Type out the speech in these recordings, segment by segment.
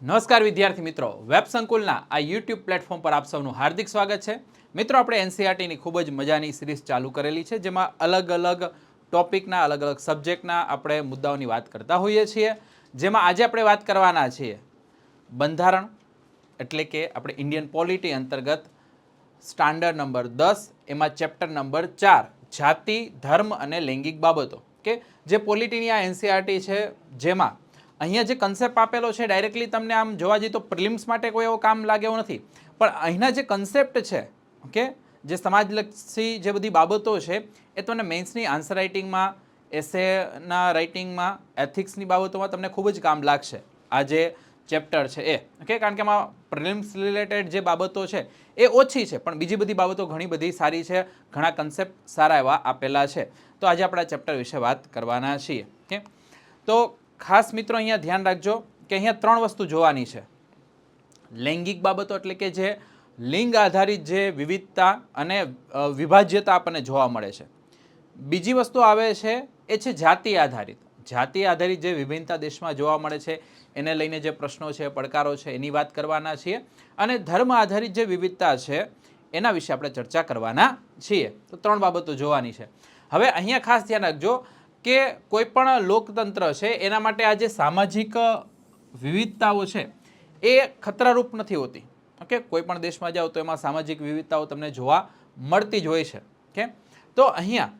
નમસ્કાર વિદ્યાર્થી મિત્રો, વેબ સંકુલના આ યુટ્યુબ પ્લેટફોર્મ પર આપ સૌનું હાર્દિક સ્વાગત છે. મિત્રો, આપણે એનસીઈઆરટીની ખૂબ જ મજાની સિરીઝ ચાલુ કરેલી છે, જેમાં અલગ અલગ ટોપિકના અલગ અલગ સબ્જેક્ટના આપણે મુદ્દાઓની વાત કરતા હોઈએ છીએ. જેમાં આજે આપણે વાત કરવાના છીએ બંધારણ, એટલે કે આપણે ઇન્ડિયન પોલિટી અંતર્ગત સ્ટાન્ડર્ડ નંબર 10, એમાં ચેપ્ટર નંબર 4 જાતિ, ધર્મ અને લૈંગિક બાબતો, કે જે પોલિટીની આ એનસીઈઆરટી છે, જેમાં અહીંયા જે કન્સેપ્ટ આપેલો છે ડાયરેક્ટલી તમને આમ જોવા જઈએ તો પ્રિલિમ્સ માટે કોઈ એવો કામ લાગે એવું નથી, પણ અહીંના જે કન્સેપ્ટ છે, ઓકે, જે સમાજલક્ષી જે બધી બાબતો છે એ તમને મેન્સની આન્સર રાઇટિંગમાં, એસેના રાઇટિંગમાં, એથિક્સની બાબતોમાં તમને ખૂબ જ કામ લાગશે આ જે ચેપ્ટર છે એ, ઓકે. કારણ કે એમાં પ્રિલિમ્સ રિલેટેડ જે બાબતો છે એ ઓછી છે, પણ બીજી બધી બાબતો ઘણી બધી સારી છે, ઘણા કન્સેપ્ટ સારા એવા આપેલા છે. તો આજે આપણે આ ચેપ્ટર વિશે વાત કરવાના છીએ, ઓકે. તો ખાસ મિત્રો અહીંયા ધ્યાન રાખજો કે અહીંયા 3 વસ્તુ જોવાની છે. લૈંગિક બાબતો એટલે કે જે લિંગ આધારિત જે વિવિધતા અને વિભાજ્યતા આપણને જોવા મળે છે. બીજી વસ્તુ આવે છે એ છે જાતિ આધારિત. જાતિ આધારિત જે વિભિન્નતા દેશમાં જોવા મળે છે એને લઈને જે પ્રશ્નો છે, પડકારો છે, એની વાત કરવાના છીએ. અને ધર્મ આધારિત જે વિવિધતા છે એના વિશે આપણે ચર્ચા કરવાના છીએ. તો 3 બાબતો જોવાની છે. હવે અહીંયા ખાસ ધ્યાન રાખજો કે કોઈ પણ લોકતંત્ર છે એના માટે આ જે સામાજિક વિવિધતાઓ છે એ ખતરારૂપ નથી હોતી, ઓકે. કોઈ પણ દેશમાં જાઓ તો એમાં સામાજિક વિવિધતાઓ તમને જોવા મળતી જ હોય છે, ઓકે. તો અહીંયા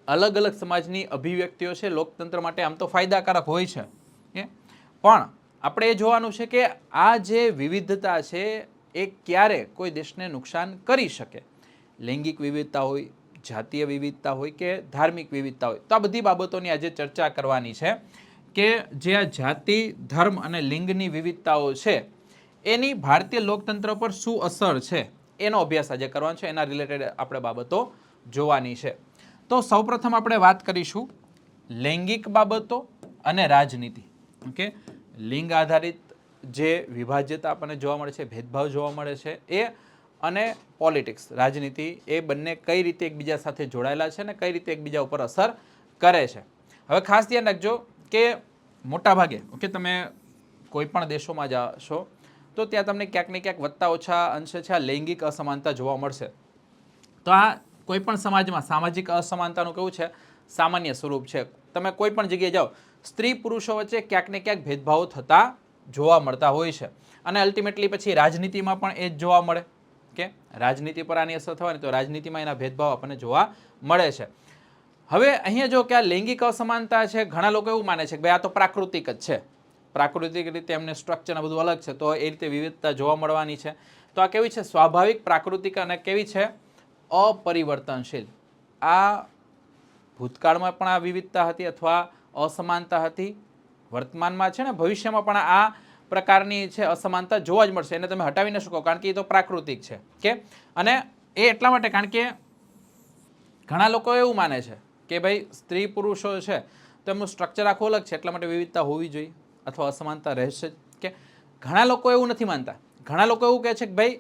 અલગ અલગ સમાજની અભિવ્યક્તિઓ છે લોકતંત્ર માટે આમ તો ફાયદાકારક હોય છે, કે પણ આપણે એ જોવાનું છે કે આ જે વિવિધતા છે એ ક્યારે કોઈ દેશને નુકસાન કરી શકે. લૈંગિક વિવિધતા હોય, જાતીય વિવિધતા હોય કે ધાર્મિક વિવિધતા હોય, તો આ બધી બાબતોની આજે ચર્ચા કરવાની છે કે જે આ જાતિ, ધર્મ અને લિંગની વિવિધતાઓ છે એની ભારતીય લોકતંત્ર પર શું અસર છે એનો અભ્યાસ આજે કરવાનો છે. એના રિલેટેડ આપણે બાબતો જોવાની છે. તો સૌપ્રથમ આપણે વાત કરીશું લૈંગિક બાબતો અને રાજનીતિ, ઓકે. લિંગ આધારિત જે વિભાજ્યતા આપણને જોવા મળે છે, ભેદભાવ જોવા મળે છે, એ અને પોલિટિક્સ, રાજનીતિ, એ બંને કઈ રીતે એકબીજા સાથે જોડાયેલા છે અને કઈ રીતે એકબીજા ઉપર અસર કરે છે. હવે ખાસ ધ્યાન રાખજો કે મોટાભાગે, ઓકે, તમે કોઈ પણ દેશોમાં જશો તો ત્યાં તમને ક્યાંક ને ક્યાંક વધતા ઓછા અંશે છે આ લૈંગિક અસમાનતા જોવા મળશે. તો આ કોઈ પણ સમાજમાં સામાજિક અસમાનતાનું કેવું છે, સામાન્ય સ્વરૂપ છે. તમે કોઈ પણ જગ્યાએ જાઓ, સ્ત્રી પુરુષો વચ્ચે ક્યાંક ને ક્યાંક ભેદભાવો થતા જોવા મળતા હોય છે. અને અલ્ટિમેટલી પછી રાજનીતિમાં પણ એ જ જોવા મળે, કે રાજનીતિ પર આની અસર થવાની, તો રાજનીતિમાં એના ભેદભાવ આપણને જોવા મળે છે. હવે અહીંયા જો કે આ લૈંગિક અસમાનતા છે, ઘણા લોકો એવું માને છે કે ભાઈ આ તો પ્રાકૃતિક જ છે, પ્રાકૃતિક રીતે એમને સ્ટ્રક્ચર બધું અલગ છે, તો એ રીતે વિવિધતા જોવા મળવાની છે. તો આ કેવી છે, સ્વાભાવિક, પ્રાકૃતિક અને કેવી છે, અપરિવર્તનશીલ. આ ભૂતકાળમાં પણ આ વિવિધતા હતી અથવા અસમાનતા હતી, વર્તમાનમાં છે ને ભવિષ્યમાં પણ આ પ્રકારની છે અસમાનતા જોવા જ મળશે. એને તમે હટાવી ન શકો, કારણ કે એ તો પ્રાકૃતિક છે, કે અને એ એટલા માટે કારણ કે ઘણા લોકો એવું માને છે કે ભાઈ સ્ત્રી પુરુષો છે તો એમનું સ્ટ્રક્ચર આખું અલગ છે, એટલા માટે વિવિધતા હોવી જોઈએ અથવા અસમાનતા રહેશે જ, કે ઘણા લોકો એવું નથી માનતા. ઘણા લોકો એવું કહે છે કે ભાઈ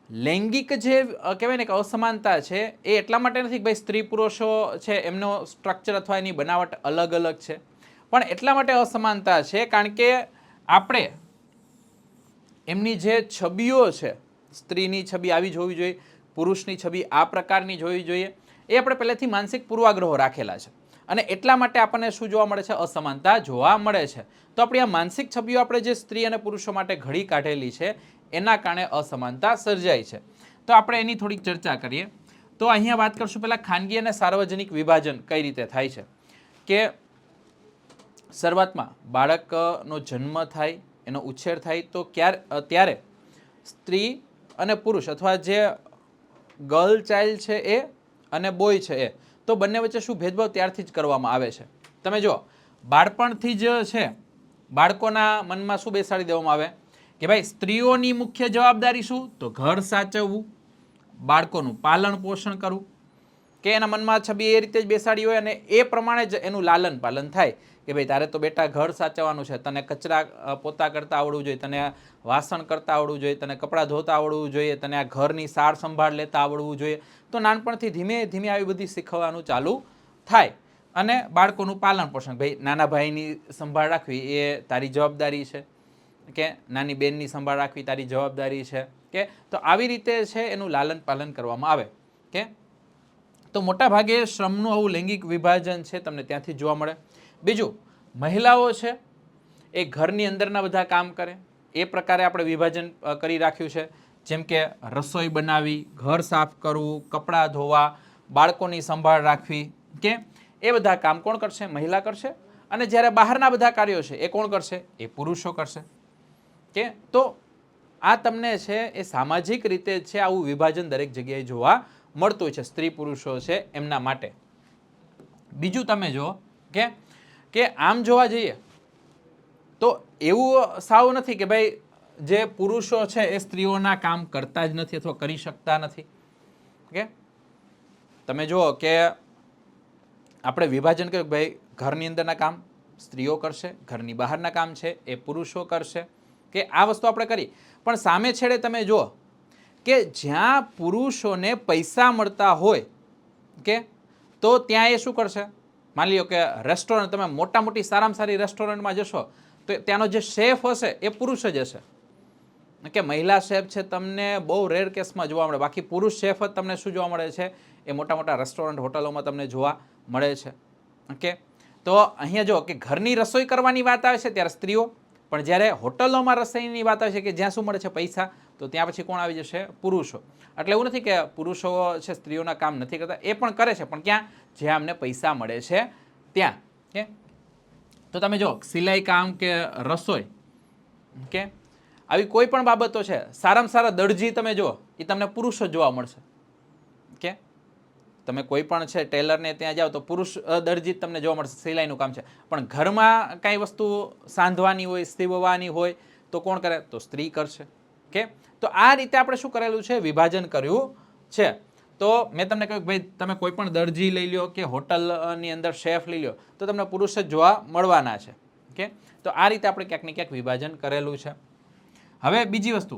લૈંગિક જે કહેવાય ને કે અસમાનતા છે એ એટલા માટે નથી કે ભાઈ સ્ત્રી પુરુષો છે એમનો સ્ટ્રક્ચર અથવા એની બનાવટ અલગ અલગ છે, પણ એટલા માટે અસમાનતા છે કારણ કે આપણે એમની જે છબીઓ છે, સ્ત્રીની છબી આવી જ હોવી જોઈએ, પુરુષની છબી આ પ્રકારની જ હોવી જોઈએ, એ આપણે પહેલેથી માનસિક પૂર્વાગ્રહો રાખેલા છે. અને એટલા માટે આપણને શું જોવા મળે છે, અસમાનતા જોવા મળે છે. તો આપણી આ માનસિક છબીઓ આપણે જે સ્ત્રી અને પુરુષો માટે ઘડી કાઢેલી છે એના કારણે અસમાનતા સર્જાય છે. તો આપણે એની થોડીક ચર્ચા કરીએ. તો અહીંયા વાત કરશું પહેલાં ખાનગી અને સાર્વજનિક વિભાજન કઈ રીતે થાય છે. કે શરૂઆતમાં બાળકનો જન્મ થાય, એનો ઉછેર થાય તો ત્યારે સ્ત્રી અને પુરુષ અથવા જે ગર્લ ચાઇલ્ડ છે એ અને બોય છે એ, તો બંને વચ્ચે શું ભેદભાવ ત્યારથી જ કરવામાં આવે છે. તમે જો બાળપણથી જ છે બાળકોના મનમાં શું બેસાડી દેવામાં આવે કે ભાઈ સ્ત્રીઓની મુખ્ય જવાબદારી શું, તો ઘર સાચવવું, બાળકોનું પાલન પોષણ કરવું, કે એના મનમાં છબી એ રીતે જ બેસાડી હોય અને એ પ્રમાણે જ એનું લાલન પાલન થાય કે ભાઈ તારે તો બેટા ઘર સાચવવાનું છે, તને કચરા પોતા કરતા આવડવું જોઈએ, તને વાસણ કરતા આવડવું જોઈએ, તને કપડાં ધોતા આવડવું જોઈએ, તને આ ઘરની સાર સંભાળ લેતા આવડવું જોઈએ. તો નાનપણથી ધીમે ધીમે આવી બધી શીખવવાનું ચાલુ થાય. અને બાળકોનું પાલન પોષણ, ભાઈ નાના ભાઈની સંભાળ રાખવી એ તારી જવાબદારી છે, કે નાની બેનની સંભાળ રાખવી તારી જવાબદારી છે, કે તો આવી રીતે છે એનું લાલન પાલન કરવામાં આવે. કે તો મોટા ભાગે શ્રમનું આવું લૈંગિક વિભાજન છે તમને ત્યાંથી જોવા મળે. બીજું, મહિલાઓ છે એ ઘરની અંદરના બધા કામ કરે એ પ્રકારે આપણે વિભાજન કરી રાખ્યું છે. જેમ કે રસોઈ બનાવી, ઘર સાફ કરવું, કપડાં ધોવા, બાળકોની સંભાળ રાખવી, કે એ બધા કામ કોણ કરશે? મહિલા કરશે. અને જ્યારે બહારના બધા કાર્યો છે એ કોણ કરશે? એ પુરુષો કરશે. કે તો આ તમને છે એ સામાજિક રીતે છે આવું વિભાજન દરેક જગ્યાએ જોવા મળતું હોય છે સ્ત્રી પુરુષો છે એમના માટે. બીજું તમે જુઓ કે આમ જોવા જઈએ તો એવું સાવ નથી કે ભાઈ જે પુરુષો છે એ સ્ત્રીઓના કામ કરતા જ નથી અથવા કરી શકતા નથી. કે તમે જુઓ કે આપણે વિભાજન કર્યું કે ભાઈ ઘરની અંદરના કામ સ્ત્રીઓ કરશે, ઘરની બહારના કામ છે એ પુરુષો કરશે, કે આ વસ્તુ આપણે કરી. પણ સામે છેડે તમે જુઓ કે જ્યાં પુરુષોને પૈસા મળતા હોય કે તો ત્યાં એ શું કરશે? માની લો કે રેસ્ટોરન્ટ, તમે મોટી સારામાં સારી રેસ્ટોરન્ટમાં જશો તો ત્યાંનો જે શેફ હશે એ પુરુષ જ હશે. કે મહિલા શેફ છે તમને બહુ રેર કેસમાં જોવા મળે. બાકી પુરુષ શેફ જ તમને શું જોવા મળે છે? એ મોટા રેસ્ટોરન્ટ હોટલોમાં તમને જોવા મળે છે. ઓકે, તો અહીંયા જો કે ઘરની રસોઈ કરવાની વાત આવે છે ત્યારે સ્ત્રીઓ, પણ જ્યારે હોટલોમાં રસોઈની વાત આવે છે કે જ્યાં શું મળે છે? પૈસા, તો ત્યાં પછી કોણ આવી જશે? પુરુષો. એટલે એવું નથી કે પુરુષો છે સ્ત્રીઓના કામ નથી કરતા, એ પણ કરે છે, પણ ક્યાં? જ્યાં અમને પૈસા મળે છે ત્યાં. કે તો તમે જો સિલાઈ કામ કે રસોઈ, કે આવી કોઈ પણ બાબતો છે, સારામાં સારા દરજી તમે જુઓ એ તમને પુરુષો જોવા મળશે. કે તમે કોઈ પણ છે ટેલરને ત્યાં જાઓ તો પુરુષ દરજી તમને જોવા મળશે, સિલાઈનું કામ છે. પણ ઘરમાં કાંઈ વસ્તુ સાંધવાની હોય, સીવવાની હોય તો કોણ કરે? તો સ્ત્રી કરશે. કે તો આ રીતે આપણે શું કરેલું છે? વિભાજન કર્યું છે. તો મેં તમને કહ્યું ભાઈ તમે કોઈ પણ દરજી લઈ લો કે હોટલની અંદર શેફ લઈ લો તો તમને પુરુષ જ જોવા મળવાના છે. કે તો આ રીતે આપણે ક્યાંક ને ક્યાંક વિભાજન કરેલું છે. હવે બીજી વસ્તુ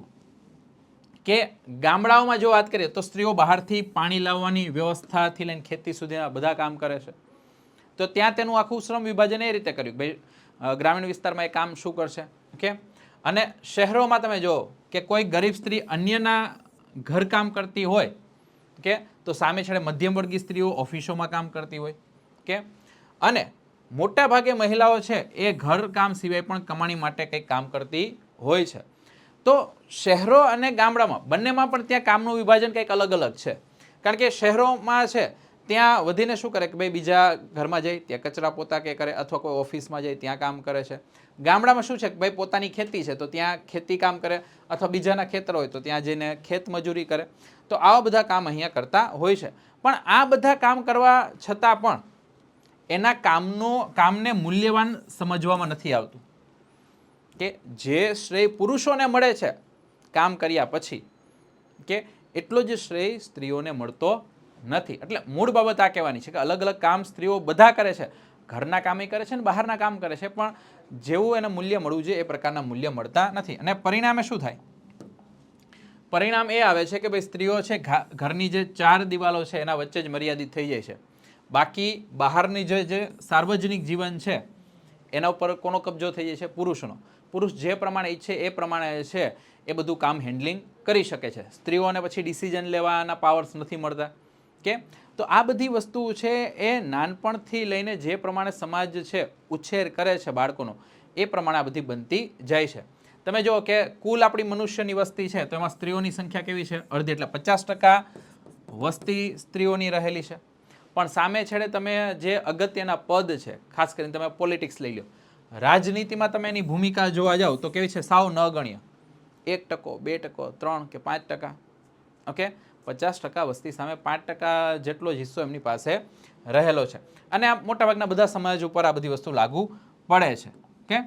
કે ગામડાઓમાં જો વાત કરીએ તો સ્ત્રીઓ બહારથી પાણી લાવવાની વ્યવસ્થાથી લઈને ખેતી સુધીના બધા કામ કરે છે. તો ત્યાં તેનું આખું શ્રમ વિભાજન એ રીતે કર્યું ભાઈ ગ્રામીણ વિસ્તારમાં એ કામ શું કરશે. ઓકે, અને શહેરોમાં તમે જુઓ કે કોઈ ગરીબ સ્ત્રી અન્યના ઘરકામ કરતી હોય કે તો સામે છેડે મધ્યમવર્ગીય સ્ત્રીઓ ઓફિસોમાં કામ કરતી હોય. કે અને મોટા ભાગે મહિલાઓ છે એ ઘર કામ સિવાય પણ કમાણી માટે કંઈક કામ કરતી હોય છે. તો શહેરો અને ગામડામાં બંનેમાં પણ ત્યાં કામનું વિભાજન કંઈક અલગ અલગ છે. કારણ કે શહેરોમાં છે ત્યાં વધીને શું કરે કે ભાઈ બીજા ઘરમાં જઈ ત્યાં કચરા પોતા કે કરે, અથવા કોઈ ઓફિસમાં જઈ ત્યાં કામ કરે છે. ગામડામાં શું છે કે ભાઈ પોતાની ખેતી છે તો ત્યાં ખેતી કામ કરે, અથવા બીજાના ખેતર હોય તો ત્યાં જઈને ખેત મજૂરી કરે. તો આવા બધા કામ અહીંયા કરતા હોય છે. પણ આ બધા કામ કરવા છતાં પણ એના કામને મૂલ્યવાન સમજવામાં નથી આવતું. કે જે શ્રેય પુરુષોને મળે છે કામ કર્યા પછી, કે એટલો જ શ્રેય સ્ત્રીઓને મળતો નથી. એટલે મૂળ બાબત આ કહેવાની છે કે અલગ અલગ કામ સ્ત્રીઓ બધા કરે છે, ઘરના કામ કરે છે અને બહારના કામ કરે છે, પણ જેવું એને મૂલ્ય મળવું જોઈએ એ પ્રકારના મૂલ્ય મળતા નથી. અને પરિણામે શું થાય? પરિણામ એ આવે છે કે ભાઈ સ્ત્રીઓ છે ઘરની જે 4 દિવાલો છે એના વચ્ચે જ મર્યાદિત થઈ જાય છે. બાકી બહારની જે સાર્વજનિક જીવન છે એના ઉપર કોનો કબજો થઈ જાય છે? પુરુષનો. પુરુષ જે પ્રમાણે ઈચ્છે એ પ્રમાણે છે એ બધું કામ હેન્ડલિંગ કરી શકે છે. સ્ત્રીઓને પછી ડિસિઝન લેવાના પાવર્સ નથી મળતા. કે તો આ બધી વસ્તુ છે એ નાનપણથી લઈને જે પ્રમાણે સમાજ છે ઉછેર કરે છે બાળકોનો એ પ્રમાણે આ બધી બનતી જાય છે. તમે જુઓ કે કુલ આપણી મનુષ્યની વસ્તી છે તો એમાં સ્ત્રીઓની સંખ્યા કેવી છે? અડધી. એટલે 50% વસ્તી સ્ત્રીઓની રહેલી છે. પણ સામે છેડે તમે જે અગત્યના પદ છે, ખાસ કરીને તમે પોલિટિક્સ લઈ લો, રાજનીતિમાં તમે એની ભૂમિકા જોવા જાઓ તો કેવી છે? સાવ નગણ્ય. 1%, 2%, 3 કે 5%. ઓકે, 50% વસ્તી સામે 5% જેટલો જ હિસ્સો એમની પાસે રહેલો છે. અને આ મોટાભાગના બધા સમાજ ઉપર આ બધી વસ્તુ લાગુ પડે છે. ઓકે,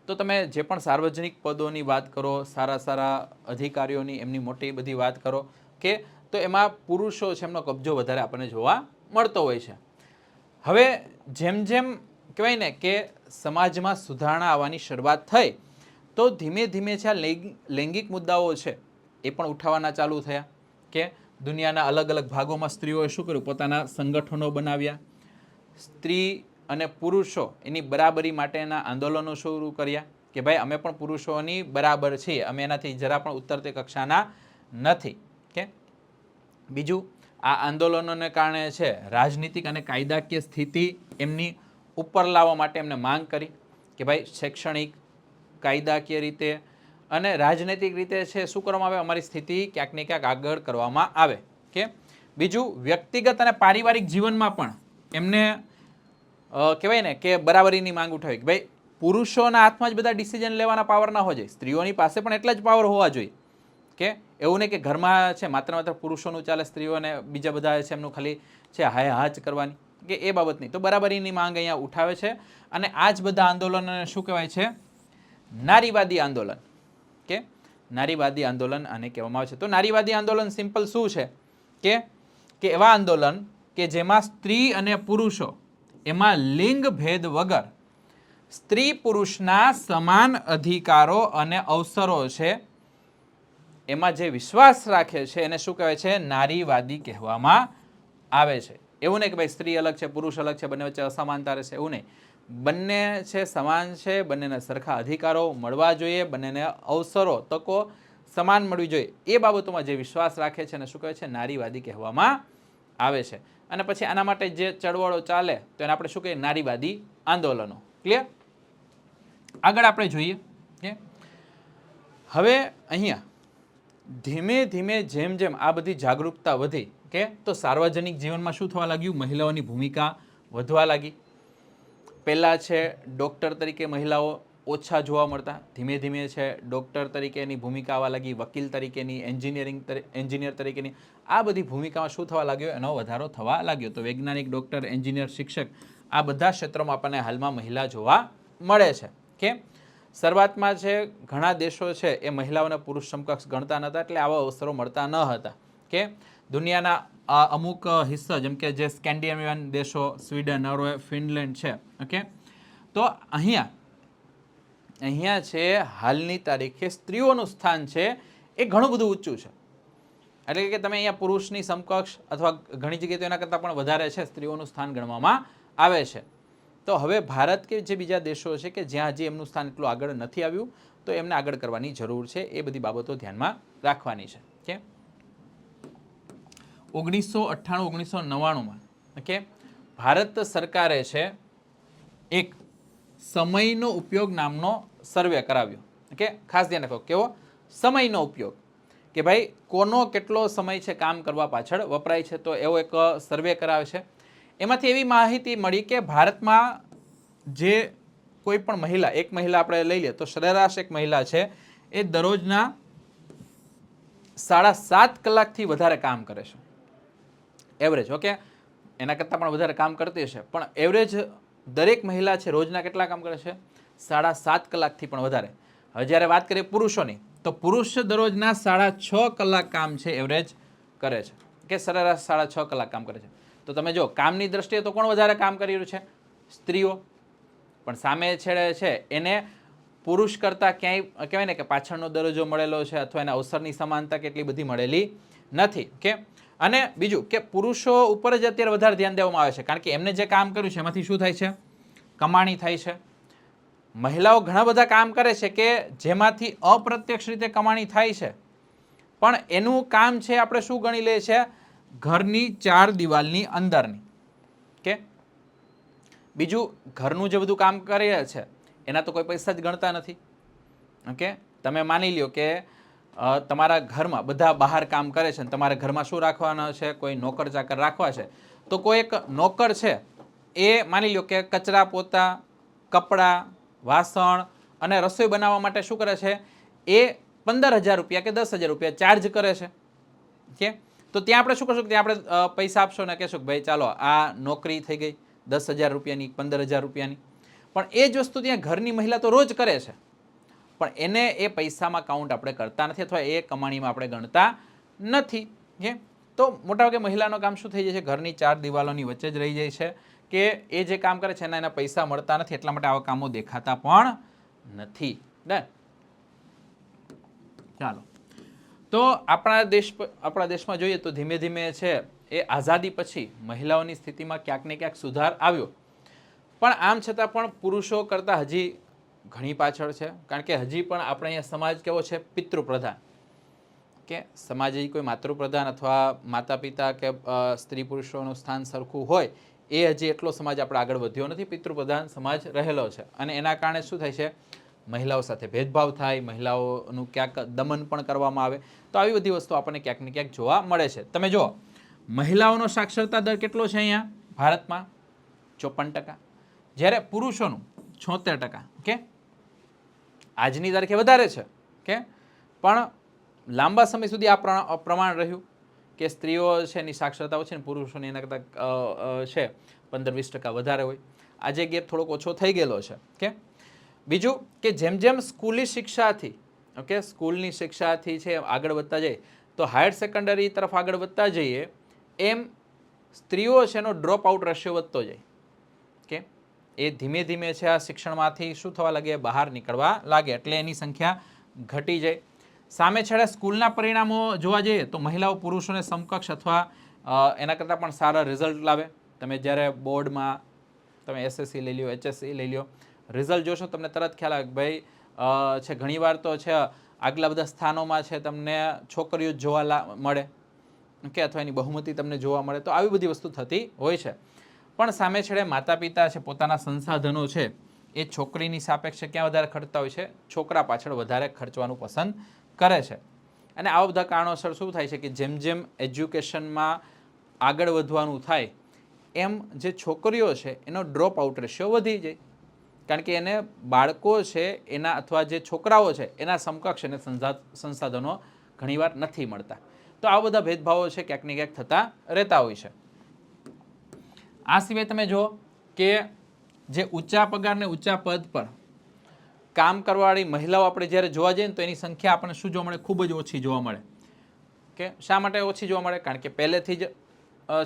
તો તમે જે પણ સાર્વજનિક પદોની વાત કરો, સારા અધિકારીઓની એમની મોટી બધી વાત કરો, કે તો એમાં પુરુષો છે એમનો કબજો વધારે આપણને જોવા મળતો હોય છે. હવે જેમ જેમ કહેવાય ને કે સમાજમાં સુધારણા આવવાની શરૂઆત થઈ તો ધીમે ધીમે છે આ લૈંગિક મુદ્દાઓ છે એ પણ ઉઠાવવાના ચાલુ થયા. કે દુનિયાના અલગ અલગ ભાગોમાં સ્ત્રીઓએ શું કર્યું? પોતાના સંગઠનો બનાવ્યા. સ્ત્રી અને પુરુષો એની બરાબરી માટેના આંદોલનો શરૂ કર્યા. કે ભાઈ અમે પણ પુરુષોની બરાબર છીએ, અમે એનાથી જરા પણ ઉતરતી કક્ષાના નથી. કે બીજું, આ આંદોલનોને કારણે છે રાજનીતિક અને કાયદાકીય સ્થિતિ એમની ઉપર લાવવા માટે એમને માંગ કરી કે ભાઈ શૈક્ષણિક, કાયદાકીય રીતે અને રાજનૈતિક રીતે છે શું કરવામાં આવે, અમારી સ્થિતિ ક્યાંક ને ક્યાંક આગળ કરવામાં આવે. કે બીજું, વ્યક્તિગત અને પારિવારિક જીવનમાં પણ એમને કહેવાય ને કે બરાબરીની માંગ ઉઠાવી કે ભાઈ પુરુષોના હાથમાં જ બધા ડિસિઝન લેવાના પાવર ના હોવા જોઈએ, સ્ત્રીઓની પાસે પણ એટલા જ પાવર હોવા જોઈએ. કે એવું નહીં કે ઘરમાં છે માત્ર પુરુષોનું ચાલે, સ્ત્રીઓને બીજા બધા છે એમનું ખાલી છે હાય હાચ કરવાની, કે એ બાબત નહીં. તો બરાબરીની માંગ અહીંયા ઉઠાવે છે. અને આ જ બધા આંદોલનોને શું કહેવાય છે, નારીવાદી આંદોલન. કે નારીવાદી આંદોલન આને કહેવામાં આવે છે. તો નારીવાદી આંદોલન સિમ્પલ શું છે કે એવા આંદોલન કે જેમાં સ્ત્રી અને પુરુષો એમાં લિંગ ભેદ વગર સ્ત્રી પુરુષના સમાન અધિકારો અને અવસરો છે એમાં જે વિશ્વાસ રાખે છે એને શું કહેવાય છે, નારીવાદી કહેવામાં આવે છે. એવું નહીં કે ભાઈ સ્ત્રી અલગ છે, પુરુષ અલગ છે, બંને વચ્ચે અસમાનતા રહેશે, એવું નહીં. બંને છે સમાન છે, બંનેને સરખા અધિકારો મળવા જોઈએ, બંનેને અવસરો, તકો સમાન મળવી જોઈએ. એ બાબતોમાં જે વિશ્વાસ રાખે છે એને શું કહે છે, નારીવાદી કહેવામાં આવે છે. અને પછી આના માટે જે ચળવળો ચાલે તો એને આપણે શું કહીએ, નારીવાદી આંદોલનો. ક્લિયર? આગળ આપણે જોઈએ કે હવે અહીંયા ધીમે ધીમે જેમ જેમ આ બધી જાગૃતતા વધી કે તો સાર્વજનિક જીવનમાં શું થવા લાગ્યું, મહિલાઓની ભૂમિકા વધવા લાગી. પહેલાં છે ડૉક્ટર તરીકે મહિલાઓ ઓછા જોવા મળતા, ધીમે ધીમે છે ડૉક્ટર તરીકેની ભૂમિકા આવવા લાગી, વકીલ તરીકેની, એન્જિનિયર તરીકેની, આ બધી ભૂમિકામાં શું થવા લાગ્યો, એનો વધારો થવા લાગ્યો. તો વૈજ્ઞાનિક, ડૉક્ટર, એન્જિનિયર, શિક્ષક આ બધા ક્ષેત્રોમાં આપણને હાલમાં મહિલા જોવા મળે છે. કે શરૂઆતમાં છે ઘણા દેશો છે એ મહિલાઓને પુરુષ સમકક્ષ ગણતા નહોતા, એટલે આવા અવસરો મળતા ન હતા. કે દુનિયાના અમુક હિસ્સા જેમ કે જે સ્કેન્ડિનેવિયન દેશો, સ્વીડન, નોર્વે, ફિનલેન્ડ છે, ઓકે, તો અહીંયા છે હાલની તારીખે સ્ત્રીઓનું સ્થાન છે એ ઘણું બધું ઊંચું છે. એટલે કે તમે અહીંયા પુરુષની સમકક્ષ અથવા ઘણી જગ્યાએ તો એના કરતાં પણ વધારે છે સ્ત્રીઓનું સ્થાન ગણવામાં આવે છે. તો હવે ભારત કે જે બીજા દેશો છે કે જ્યાં હજી એમનું સ્થાન એટલું આગળ નથી આવ્યું, તો એમને આગળ કરવાની જરૂર છે. એ બધી બાબતો ધ્યાનમાં રાખવાની છે. કે 1998-1999માં ઓકે ભારત સરકારે છે એક સમયનો ઉપયોગ નામનો સર્વે કરાવ્યો. ઓકે, ખાસ ધ્યાન રાખો, કેવો સમયનો ઉપયોગ, કે ભાઈ કોનો કેટલો સમય છે કામ કરવા પાછળ વપરાય છે. તો એવો એક સર્વે કરાવે છે. એમાંથી એવી માહિતી મળી કે ભારતમાં જે કોઈ પણ મહિલા, એક મહિલા આપણે લઈ લઈએ તો સરેરાશ એક મહિલા છે એ દરરોજના 7.5 કલાકથી વધારે કામ કરે છે એવરેજ. ઓકે, એના કરતાં પણ વધારે કામ કરતી હશે, પણ એવરેજ દરેક મહિલા છે રોજના કેટલા કામ કરે છે, 7.5 કલાકથી પણ વધારે. હવે જ્યારે વાત કરીએ પુરુષોની, તો પુરુષ દરરોજના 6.5 કલાક કામ છે એવરેજ કરે છે. કે સરેરાશ 6.5 કલાક કામ કરે છે. તો તમે જો કામની દ્રષ્ટિએ તો કોણ વધારે કામ કરી રહ્યું છે, સ્ત્રીઓ. પણ સામે છેડે છે એને પુરુષ કરતાં ક્યાંય કહેવાય ને કે પાછળનો દરજ્જો મળેલો છે, અથવા એના અવસરની સમાનતા કેટલી બધી મળેલી નથી. કે અને બીજું કે પુરુષો ઉપર જ અત્યારે વધારે ધ્યાન દેવામાં આવે છે, કારણ કે એમને જે કામ કર્યું છે એમાંથી શું થાય છે, કમાણી થાય છે. મહિલાઓ ઘણા બધા કામ કરે છે કે જેમાંથી અપ્રત્યક્ષ રીતે કમાણી થાય છે, પણ એનું કામ છે આપણે શું ગણી લઈએ છીએ, ઘરની 4 દિવાલની અંદરની. કે બીજું ઘરનું જે બધું કામ કરે છે એના તો કોઈ પૈસા જ ગણતા નથી. ઓકે, તમે માની લ્યો કે તમારા ઘરમાં બધા બહાર કામ કરે છે, તમારા ઘરમાં શું રાખવાના છે, કોઈ નોકર ચાકર રાખવા છે, તો કોઈ એક નોકર છે એ માની લ્યો કે કચરા પોતા, કપડાં, વાસણ અને રસોઈ બનાવવા માટે શું કરે છે, એ 15,000 રૂપિયા કે 10,000 રૂપિયા ચાર્જ કરે છે. કે તો ત્યાં આપણે શું કરશું, ત્યાં આપણે પૈસા આપશો ને કહેશું કે ભાઈ ચાલો આ નોકરી થઈ ગઈ 10,000 રૂપિયાની, 15,000 રૂપિયાની. પણ એ જ વસ્તુ ત્યાં ઘરની મહિલા તો રોજ કરે છે, પણ એને એ પૈસામાં કાઉન્ટ આપણે કરતા નથી, અથવા એ કમાણીમાં આપણે ગણતા નથી. કે તો મોટાભાગે મહિલાનું કામ શું થઈ જાય છે, ઘરની 4 દિવાલોની વચ્ચે જ રહી જાય છે, કે એ જે કામ કરે છે એના પૈસા મળતા નથી, એટલા માટે આવા કામો દેખાતા પણ નથી. ડન. ચાલો, તો આપણા દેશમાં જોઈએ તો ધીમે ધીમે છે એ આઝાદી પછી મહિલાઓની સ્થિતિમાં ક્યાંક ને ક્યાંક સુધાર આવ્યો, પણ આમ છતાં પણ પુરુષો કરતાં હજી ઘણી પાછળ છે, કારણ કે હજી પણ આપણે અહીંયા સમાજ કેવો છે, પિતૃપ્રધાન, કે સમાજ કોઈ માતૃપ્રધાન અથવા માતા પિતા કે સ્ત્રી પુરુષોનું સ્થાન સરખું હોય એ હજી એટલો સમાજ આપણે આગળ વધ્યો નથી. પિતૃપ્રધાન સમાજ રહેલો છે અને એના કારણે શું થાય છે, મહિલાઓ સાથે ભેદભાવ થાય, મહિલાઓનું ક્યાંક દમન પણ કરવામાં આવે. તો આવી બધી વસ્તુ આપણને ક્યાંક ને ક્યાંક જોવા મળે છે. તમે જુઓ, મહિલાઓનો સાક્ષરતા દર કેટલો છે અહીંયા ભારતમાં? 54%, જ્યારે પુરુષોનું 76%. ઓકે, આજની તારીખે વધારે છે કે, પણ લાંબા સમય સુધી આ પ્રમાણ રહ્યું કે સ્ત્રીઓ છે એની સાક્ષરતા ઓછી ને પુરુષોની એના કરતાં છે 15-20% વધારે હોય. આજે ગેપ થોડોક ઓછો થઈ ગયેલો છે. કે બીજું કે જેમ જેમ સ્કૂલી શિક્ષાથી, ઓકે, સ્કૂલની શિક્ષાથી છે આગળ વધતા જાય, તો હાયર સેકન્ડરી તરફ આગળ વધતા જઈએ એમ સ્ત્રીઓ છે એનો ડ્રોપ આઉટ રેશિયો વધતો જાય. કે એ ધીમે ધીમે છે આ શિક્ષણમાંથી શું થવા લાગે, બહાર નીકળવા લાગે, એટલે એની સંખ્યા ઘટી જાય. સામે છેડે સ્કૂલના પરિણામો જોવા જઈએ તો મહિલાઓ પુરુષોને સમકક્ષ અથવા એના કરતાં પણ સારા રિઝલ્ટ લાવે. તમે જ્યારે બોર્ડમાં તમે SSC લઈ લ્યો, HSC લઈ લ્યો, રિઝલ્ટ જોશો તમને તરત ખ્યાલ આવે કે ભાઈ છે ઘણીવાર તો છે આગલા બધા સ્થાનોમાં છે તમને છોકરીઓ જ જોવા મળે, કે અથવા એની બહુમતી તમને જોવા મળે. તો આવી બધી વસ્તુ થતી હોય છે. પણ સામે છેડે માતા પિતા છે પોતાના સંસાધનો છે એ છોકરીની સાપેક્ષે ક્યાં વધારે ખર્ચતા હોય છે, છોકરા પાછળ વધારે ખર્ચવાનું પસંદ કરે છે. અને આવા બધા કારણોસર શું થાય છે કે જેમ જેમ એજ્યુકેશનમાં આગળ વધવાનું થાય એમ જે છોકરીઓ છે એનો ડ્રોપ આઉટ રેશિયો વધી જાય, કારણ કે એને બાળકો છે એના અથવા જે છોકરાઓ છે એના સમકક્ષ એને સંસાધનો ઘણીવાર નથી મળતા. તો આવા બધા ભેદભાવો છે ક્યાંક ને ક્યાંક થતા રહેતા હોય છે. આ સિવાય તમે જુઓ કે જે ઊંચા પગાર ને ઊંચા પદ પર કામ કરવાવાળી મહિલાઓ આપણે જ્યારે જોવા જઈએ ને તો એની સંખ્યા આપણને શું જોવા મળે, ખૂબ જ ઓછી જોવા મળે. કે શા માટે ઓછી જોવા મળે? કારણ કે પહેલેથી જ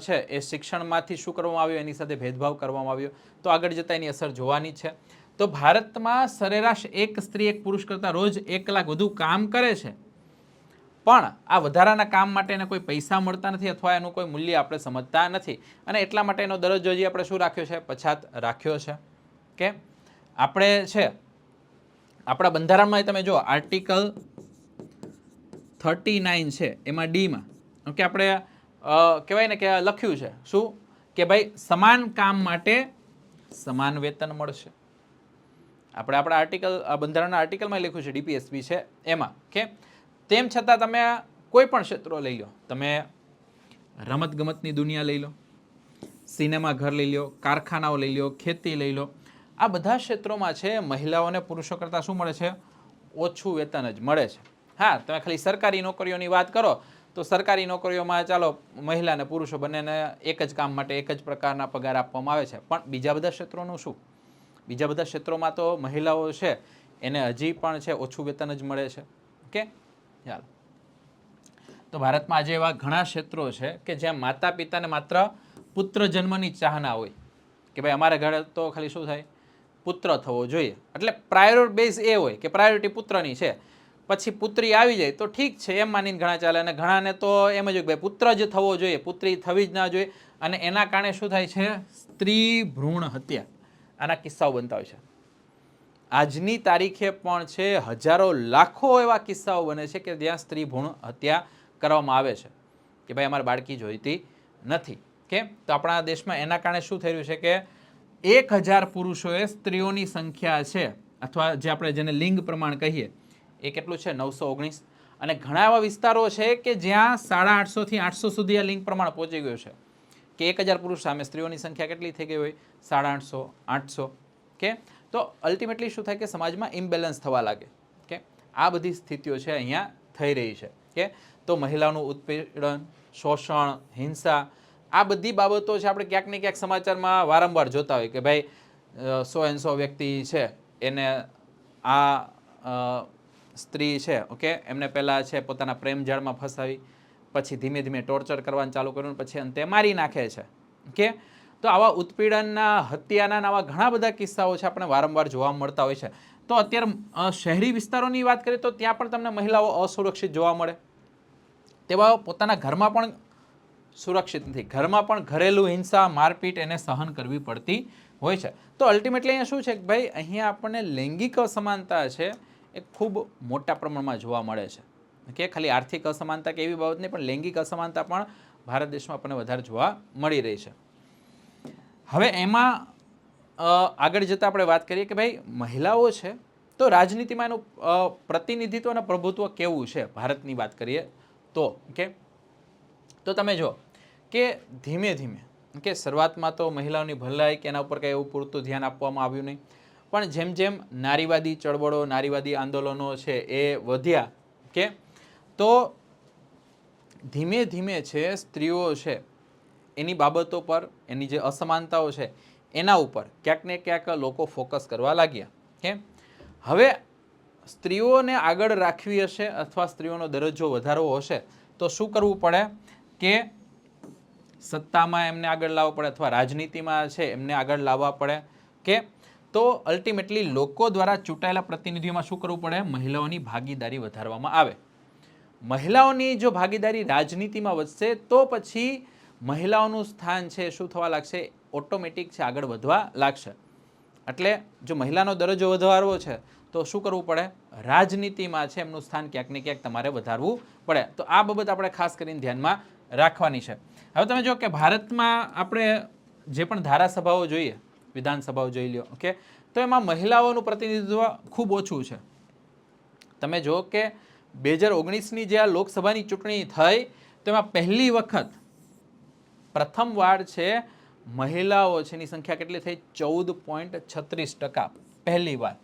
છે એ શિક્ષણમાંથી શું કરવામાં આવ્યું, એની સાથે ભેદભાવ કરવામાં આવ્યો, તો આગળ જતાં એની અસર જોવાની છે. તો ભારતમાં સરેરાશ એક સ્ત્રી એક પુરુષ કરતાં રોજ 1 કલાક વધુ કામ કરે છે, પણ આ વધારાના કામ માટે એને કોઈ પૈસા મળતા નથી અથવા એનું કોઈ મૂલ્ય આપણે સમજતા નથી. અને એટલા માટે એનો દરજ્જો હજી આપણે શું રાખ્યો છે, પછાત રાખ્યો છે. કે આપણે છે આપણા બંધારણમાં તમે જો આર્ટિકલ 39 છે એમાં ડીમાં, ઓકે, આપણે કહેવાય ને કે લખ્યું છે શું કે ભાઈ સમાન કામ માટે સમાન વેતન મળશે. આપણે આપણા આર્ટિકલ બંધારણના આર્ટિકલમાં લખ્યું છે, DPSB છે એમાં. કે તેમ છતાં તમે કોઈ પણ ક્ષેત્રો લઈ લો, તમે રમતગમતની દુનિયા લઈ લો, સિનેમા ઘર લઈ લો, કારખાનાઓ લઈ લો, ખેતી લઈ લો, આ બધા ક્ષેત્રોમાં છે મહિલાઓને પુરુષો કરતાં શું મળે છે, ઓછું વેતન જ મળે છે. હા, તમે ખાલી સરકારી નોકરીઓની વાત કરો તો સરકારી નોકરીઓમાં ચાલો મહિલા અને પુરુષો બંનેને એક જ કામ માટે એક જ પ્રકારના પગાર આપવામાં આવે છે, પણ બીજા બધા ક્ષેત્રોનું શું? બીજા બધા ક્ષેત્રોમાં તો મહિલાઓ છે એને હજી પણ છે ઓછું વેતન જ મળે છે. ઓકે, ચાલો. તો ભારતમાં આજે એવા ઘણા ક્ષેત્રો છે કે જ્યાં માતા પિતાને માત્ર પુત્ર જન્મની ચાહના હોય કે ભાઈ અમારા ઘરે તો ખાલી શું થાય, પુત્ર થવો જોઈએ. એટલે પ્રાયોરિટી બેઝ એ હોય કે પ્રાયોરિટી પુત્રની છે, પછી પુત્રી આવી જાય તો ઠીક છે એમ માનીને ઘણા ચાલે. અને ઘણાને તો એમ જ ભાઈ પુત્ર જ થવો જોઈએ, પુત્રી થવી જ ના જોઈએ. અને એના કારણે શું થાય છે, સ્ત્રી ભ્રૂણ હત્યા, આના કિસ્સાઓ બનતા હોય છે. આજની તારીખે પણ છે હજારો લાખો એવા કિસ્સાઓ બને છે કે જ્યાં સ્ત્રી ભ્રૂણ હત્યા કરવામાં આવે છે કે ભાઈ અમારે બાળકી જોઈતી નથી. કે તો આપણા દેશમાં એના કારણે શું થઈ રહ્યું છે કે 1000 પુરુષોએ સ્ત્રીઓની સંખ્યા છે અથવા જે આપણે જેને લિંગ પ્રમાણ કહીએ એ કેટલું છે, 919. અને ઘણા એવા વિસ્તારો છે કે જ્યાં 850 થી 800 સુધી આ લિંગ પ્રમાણ પહોંચી ગયું છે કે 1000 પુરુષ સામે સ્ત્રીઓની સંખ્યા કેટલી થઈ ગઈ હોય, 850, 800. કે તો અલ્ટિમેટલી શું થાય કે સમાજમાં ઇમ્બેલેન્સ થવા લાગે. કે આ બધી સ્થિતિઓ છે અહીંયા થઈ રહી છે. કે તો મહિલાઓનું ઉત્પીડન, શોષણ, હિંસા, આ બધી બાબતો છે આપણે ક્યાંક ને ક્યાંક સમાચારમાં વારંવાર જોતા હોય કે ભાઈ 100 વ્યક્તિ છે એને આ સ્ત્રી છે, ઓકે, એમને પહેલાં છે પોતાના પ્રેમ જાળમાં ફસાવી, પછી ધીમે ધીમે ટોર્ચર કરવાનું ચાલુ કર્યું, પછી અંતે મારી નાખે છે. કે તો આવા ઉત્પીડનના, હત્યાના આવા ઘણા બધા કિસ્સાઓ છે આપણે વારંવાર જોવા મળતા હોય છે. તો અત્યારે શહેરી વિસ્તારોની વાત કરીએ તો ત્યાં પણ તમને મહિલાઓ અસુરક્ષિત જોવા મળે. તેવા પોતાના ઘરમાં પણ સુરક્ષિત નથી. ઘરમાં પણ ઘરેલું હિંસા, મારપીટ એને સહન કરવી પડતી હોય છે. તો અલ્ટિમેટલી અહીંયા શું છે કે ભાઈ અહીંયા આપણને લૈંગિક અસમાનતા છે એ ખૂબ મોટા પ્રમાણમાં જોવા મળે છે. કે ખાલી આર્થિક અસમાનતા કે એવી બાબત નહીં, પણ લૈંગિક અસમાનતા પણ ભારત દેશમાં આપણને વધારે જોવા મળી રહી છે. હવે એમાં આગળ જતાં આપણે વાત કરીએ કે ભાઈ મહિલાઓ છે તો રાજનીતિમાં એનું પ્રતિનિધિત્વ અને પ્રભુત્વ કેવું છે ભારતની વાત કરીએ તો. ઓકે, તો તમે જો કે ધીમે ધીમે કે શરૂઆતમાં તો મહિલાઓની ભલાઈ કે એના ઉપર કંઈ એવું પૂરતું ધ્યાન આપવામાં આવ્યું નહીં, પણ જેમ જેમ નારીવાદી ચળવળો, નારીવાદી આંદોલનો છે એ વધ્યા કે તો ધીમે ધીમે છે સ્ત્રીઓ છે એની બાબતો પર, એની જે અસમાનતાઓ છે એના ઉપર ક્યાંક ને ક્યાંક લોકો ફોકસ કરવા લાગ્યા. કે હવે સ્ત્રીઓને આગળ રાખવી હશે અથવા સ્ત્રીઓનો દરજ્જો વધારવો હશે તો શું કરવું પડે કે સત્તામાં એમને આગળ લાવવા પડે અથવા રાજનીતિમાં છે એમને આગળ લાવવા પડે. કે તો અલ્ટિમેટલી લોકો દ્વારા ચૂંટાયેલા પ્રતિનિધિઓમાં શું કરવું પડે? મહિલાઓની ભાગીદારી વધારવામાં આવે. મહિલાઓની જો ભાગીદારી રાજનીતિમાં વધશે તો પછી મહિલાઓનું સ્થાન છે શું થવા લાગશે? ઓટોમેટિક છે આગળ વધવા લાગશે. એટલે જો મહિલાનો દરજ્જો વધારવો છે તો શું કરવું પડે? રાજનીતિમાં છે એમનું સ્થાન ક્યાંક ને ક્યાંક તમારે વધારવું પડે. તો આ બાબત આપણે ખાસ કરીને ધ્યાનમાં રાખવાની છે. હવે તમે જો કે ભારતમાં આપણે જે પણ ધારાસભાઓ જોઈએ, વિધાનસભાઓ જોઈ લો, ઓકે, તો એમાં મહિલાઓનું પ્રતિનિધિત્વ ખૂબ ઓછું છે. તમે જો કે 2019ની જે આ લોકસભાની ચૂંટણી થઈ તો એમાં પહેલી વખત પ્રથમવાર છે મહિલાઓ છે એની સંખ્યા કેટલી થઈ? 14.36%. પહેલી વાર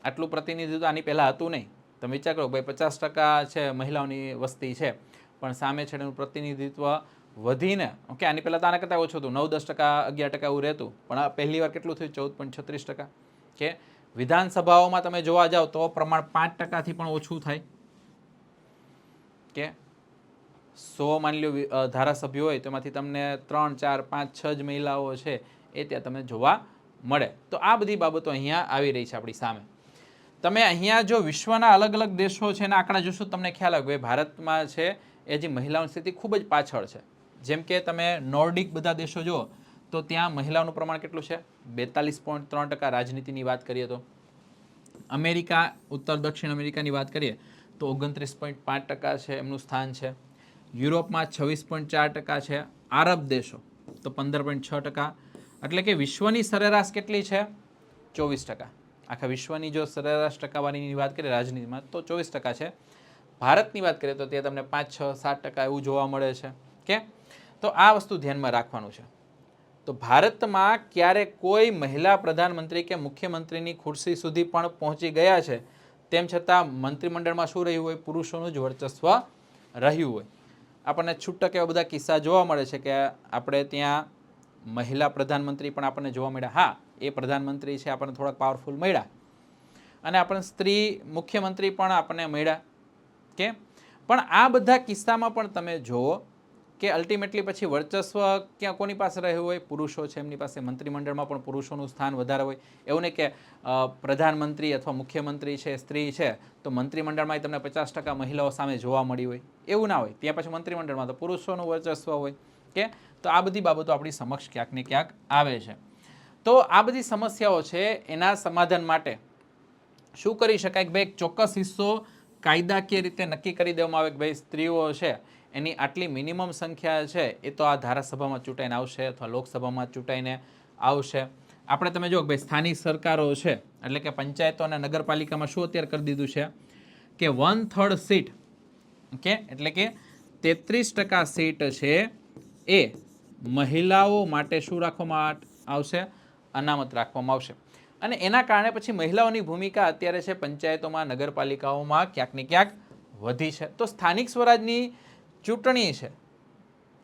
આટલું પ્રતિનિધિત્વ આની પહેલાં હતું નહીં. તમે વિચાર કરો ભાઈ 50% છે મહિલાઓની વસ્તી છે, પણ સામે છે એનું પ્રતિનિધિત્વ વધીને, ઓકે, આની પહેલાં તો આના કરતાં ઓછું હતું, 9-10%, 11% એવું રહેતું, પણ આ પહેલી વાર કેટલું થયું? 14.36%. કે વિધાનસભાઓમાં તમે જોવા જાઓ તો પ્રમાણ 5%થી પણ ઓછું થાય. કે 100 માની લો ધારાસભ્યો હોય તો એમાંથી તમને 3, 4, 5, 6 જ મહિલાઓ છે એ ત્યાં તમને જોવા મળે. તો આ બધી બાબતો અહીંયા આવી રહી છે આપણી સામે. તમે અહીંયા જો વિશ્વના અલગ અલગ દેશો છે એના આંકડા જોશો તમને ખ્યાલ આવે ભાઈ ભારતમાં છે એ જે મહિલાઓની સ્થિતિ ખૂબ જ પાછળ છે. જેમ કે તમે નોર્ડિક બધા દેશો જુઓ તો ત્યાં મહિલાઓનું પ્રમાણ કેટલું છે? 42.3%. રાજનીતિની વાત કરીએ તો અમેરિકા, ઉત્તર દક્ષિણ અમેરિકાની વાત કરીએ તો 29.5% છે એમનું સ્થાન છે. યુરોપમાં 26.4% છે. આરબ દેશો તો 15.6%. એટલે કે વિશ્વની સરેરાશ કેટલી છે? 24%. આખા વિશ્વની જો સરેરાશ ટકાવારીની વાત કરીએ રાજનીતિમાં તો 24% છે. ભારતની વાત કરીએ તો ત્યાં તમને 5, 6, 7% એવું જોવા મળે છે. કે તો આ વસ્તુ ધ્યાનમાં રાખવાનું છે. તો ભારતમાં ક્યારે કોઈ મહિલા પ્રધાનમંત્રી કે મુખ્યમંત્રીની ખુરશી સુધી પણ પહોંચી ગયા છે, તેમ છતાં મંત્રીમંડળમાં શું રહ્યું હોય? પુરુષોનું જ વર્ચસ્વ રહ્યું હોય. આપણને છૂટક એવા બધા કિસ્સા જોવા મળે છે કે આપણે ત્યાં મહિલા પ્રધાનમંત્રી પણ આપણને જોવા મળ્યા. હા, એ પ્રધાનમંત્રી છે આપણને થોડાક પાવરફુલ મળ્યા અને આપણને સ્ત્રી મુખ્યમંત્રી પણ આપણને મળ્યા. કે પણ આ બધા કિસ્સામાં પણ તમે જુઓ કે અલ્ટિમેટલી પછી વર્ચસ્વ ક્યાં કોની પાસે રહ્યું હોય? પુરુષો છે એમની પાસે. મંત્રીમંડળમાં પણ પુરુષોનું સ્થાન વધારે હોય. એવું નહીં કે પ્રધાનમંત્રી અથવા મુખ્યમંત્રી છે સ્ત્રી છે તો મંત્રીમંડળમાં તમને 50% મહિલાઓ સામે જોવા મળી હોય, એવું ના હોય. ત્યાં પછી મંત્રીમંડળમાં તો પુરુષોનું વર્ચસ્વ હોય. કે તો આ બધી બાબતો આપણી સમક્ષ ક્યાંક ને ક્યાંક આવે છે. તો આ બધી સમસ્યાઓ છે એના સમાધાન માટે શું કરી શકાય કે ભાઈ એક ચોક્કસ હિસ્સો કાયદાકીય રીતે નક્કી કરી દેવામાં આવે કે ભાઈ સ્ત્રીઓ છે એની આટલી મિનિમમ સંખ્યા છે એ તો આ ધારાસભામાં ચૂંટાઈને આવશે અથવા લોકસભામાં ચૂંટાઈને આવશે. આપણે તમે જો ભાઈ સ્થાનિક સરકારો છે એટલે કે પંચાયતો અને નગરપાલિકામાં શું અત્યારે કરી દીધું છે કે 1/3 સીટ, ઓકે, એટલે કે 33% સીટ છે એ મહિલાઓ માટે શું રાખવામાં આવશે? અનામત રાખવામાં આવશે. અને એના કારણે પછી મહિલાઓની ભૂમિકા અત્યારે છે પંચાયતોમાં, નગરપાલિકાઓમાં ક્યાંક ને ક્યાંક વધી છે. તો સ્થાનિક સ્વરાજની ચૂંટણી છે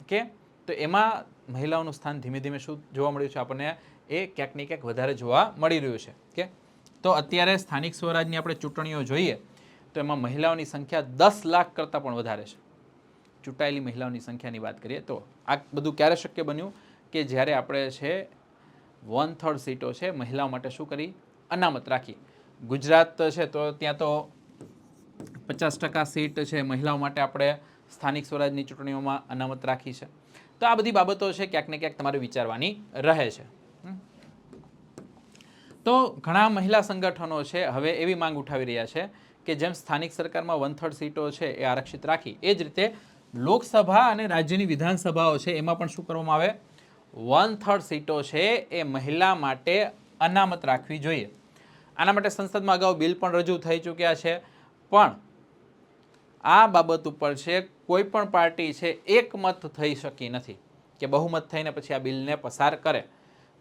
કે તો એમાં મહિલાઓનું સ્થાન ધીમે ધીમે શું જોવા મળ્યું છે આપણને? એ ક્યાંક ને ક્યાંક વધારે જોવા મળી રહ્યું છે. કે તો અત્યારે સ્થાનિક સ્વરાજની આપણે ચૂંટણીઓ જોઈએ તો એમાં મહિલાઓની સંખ્યા 10 લાખ કરતાં પણ વધારે છે. ચૂંટાયેલી મહિલાઓની સંખ્યાની વાત કરીએ તો આ બધું ક્યારે શક્ય બન્યું? કે જ્યારે આપણે છે 1/3 સીટો છે મહિલાઓ માટે શું કરી? અનામત રાખી. ગુજરાત છે તો ત્યાં તો 50% સીટ છે મહિલાઓ માટે આપણે સ્થાનિક સ્વરાજની ચૂંટણીઓમાં અનામત રાખી છે. તો આ બધી બાબતો છે ક્યાંક ને ક્યાંક તમારે વિચારવાની રહે છે. તો ઘણા મહિલા સંગઠનો છે હવે એવી માંગ ઉઠાવી રહ્યા છે કે જેમ સ્થાનિક સરકારમાં 1/3 સીટો છે એ આરક્ષિત રાખી, એ જ રીતે લોકસભા અને રાજ્યની વિધાનસભાઓ છે એમાં પણ શું કરવામાં આવે, 1/3 સીટો છે એ મહિલા માટે અનામત રાખવી જોઈએ. આના માટે સંસદમાં અગાઉ બિલ પણ રજૂ થઈ ચૂક્યા છે, પણ આ બાબત ઉપર છે કોઈ પણ પાર્ટી છે એકમત થઈ શકી નથી કે બહુમત થઈને પછી આ બિલને પસાર કરે.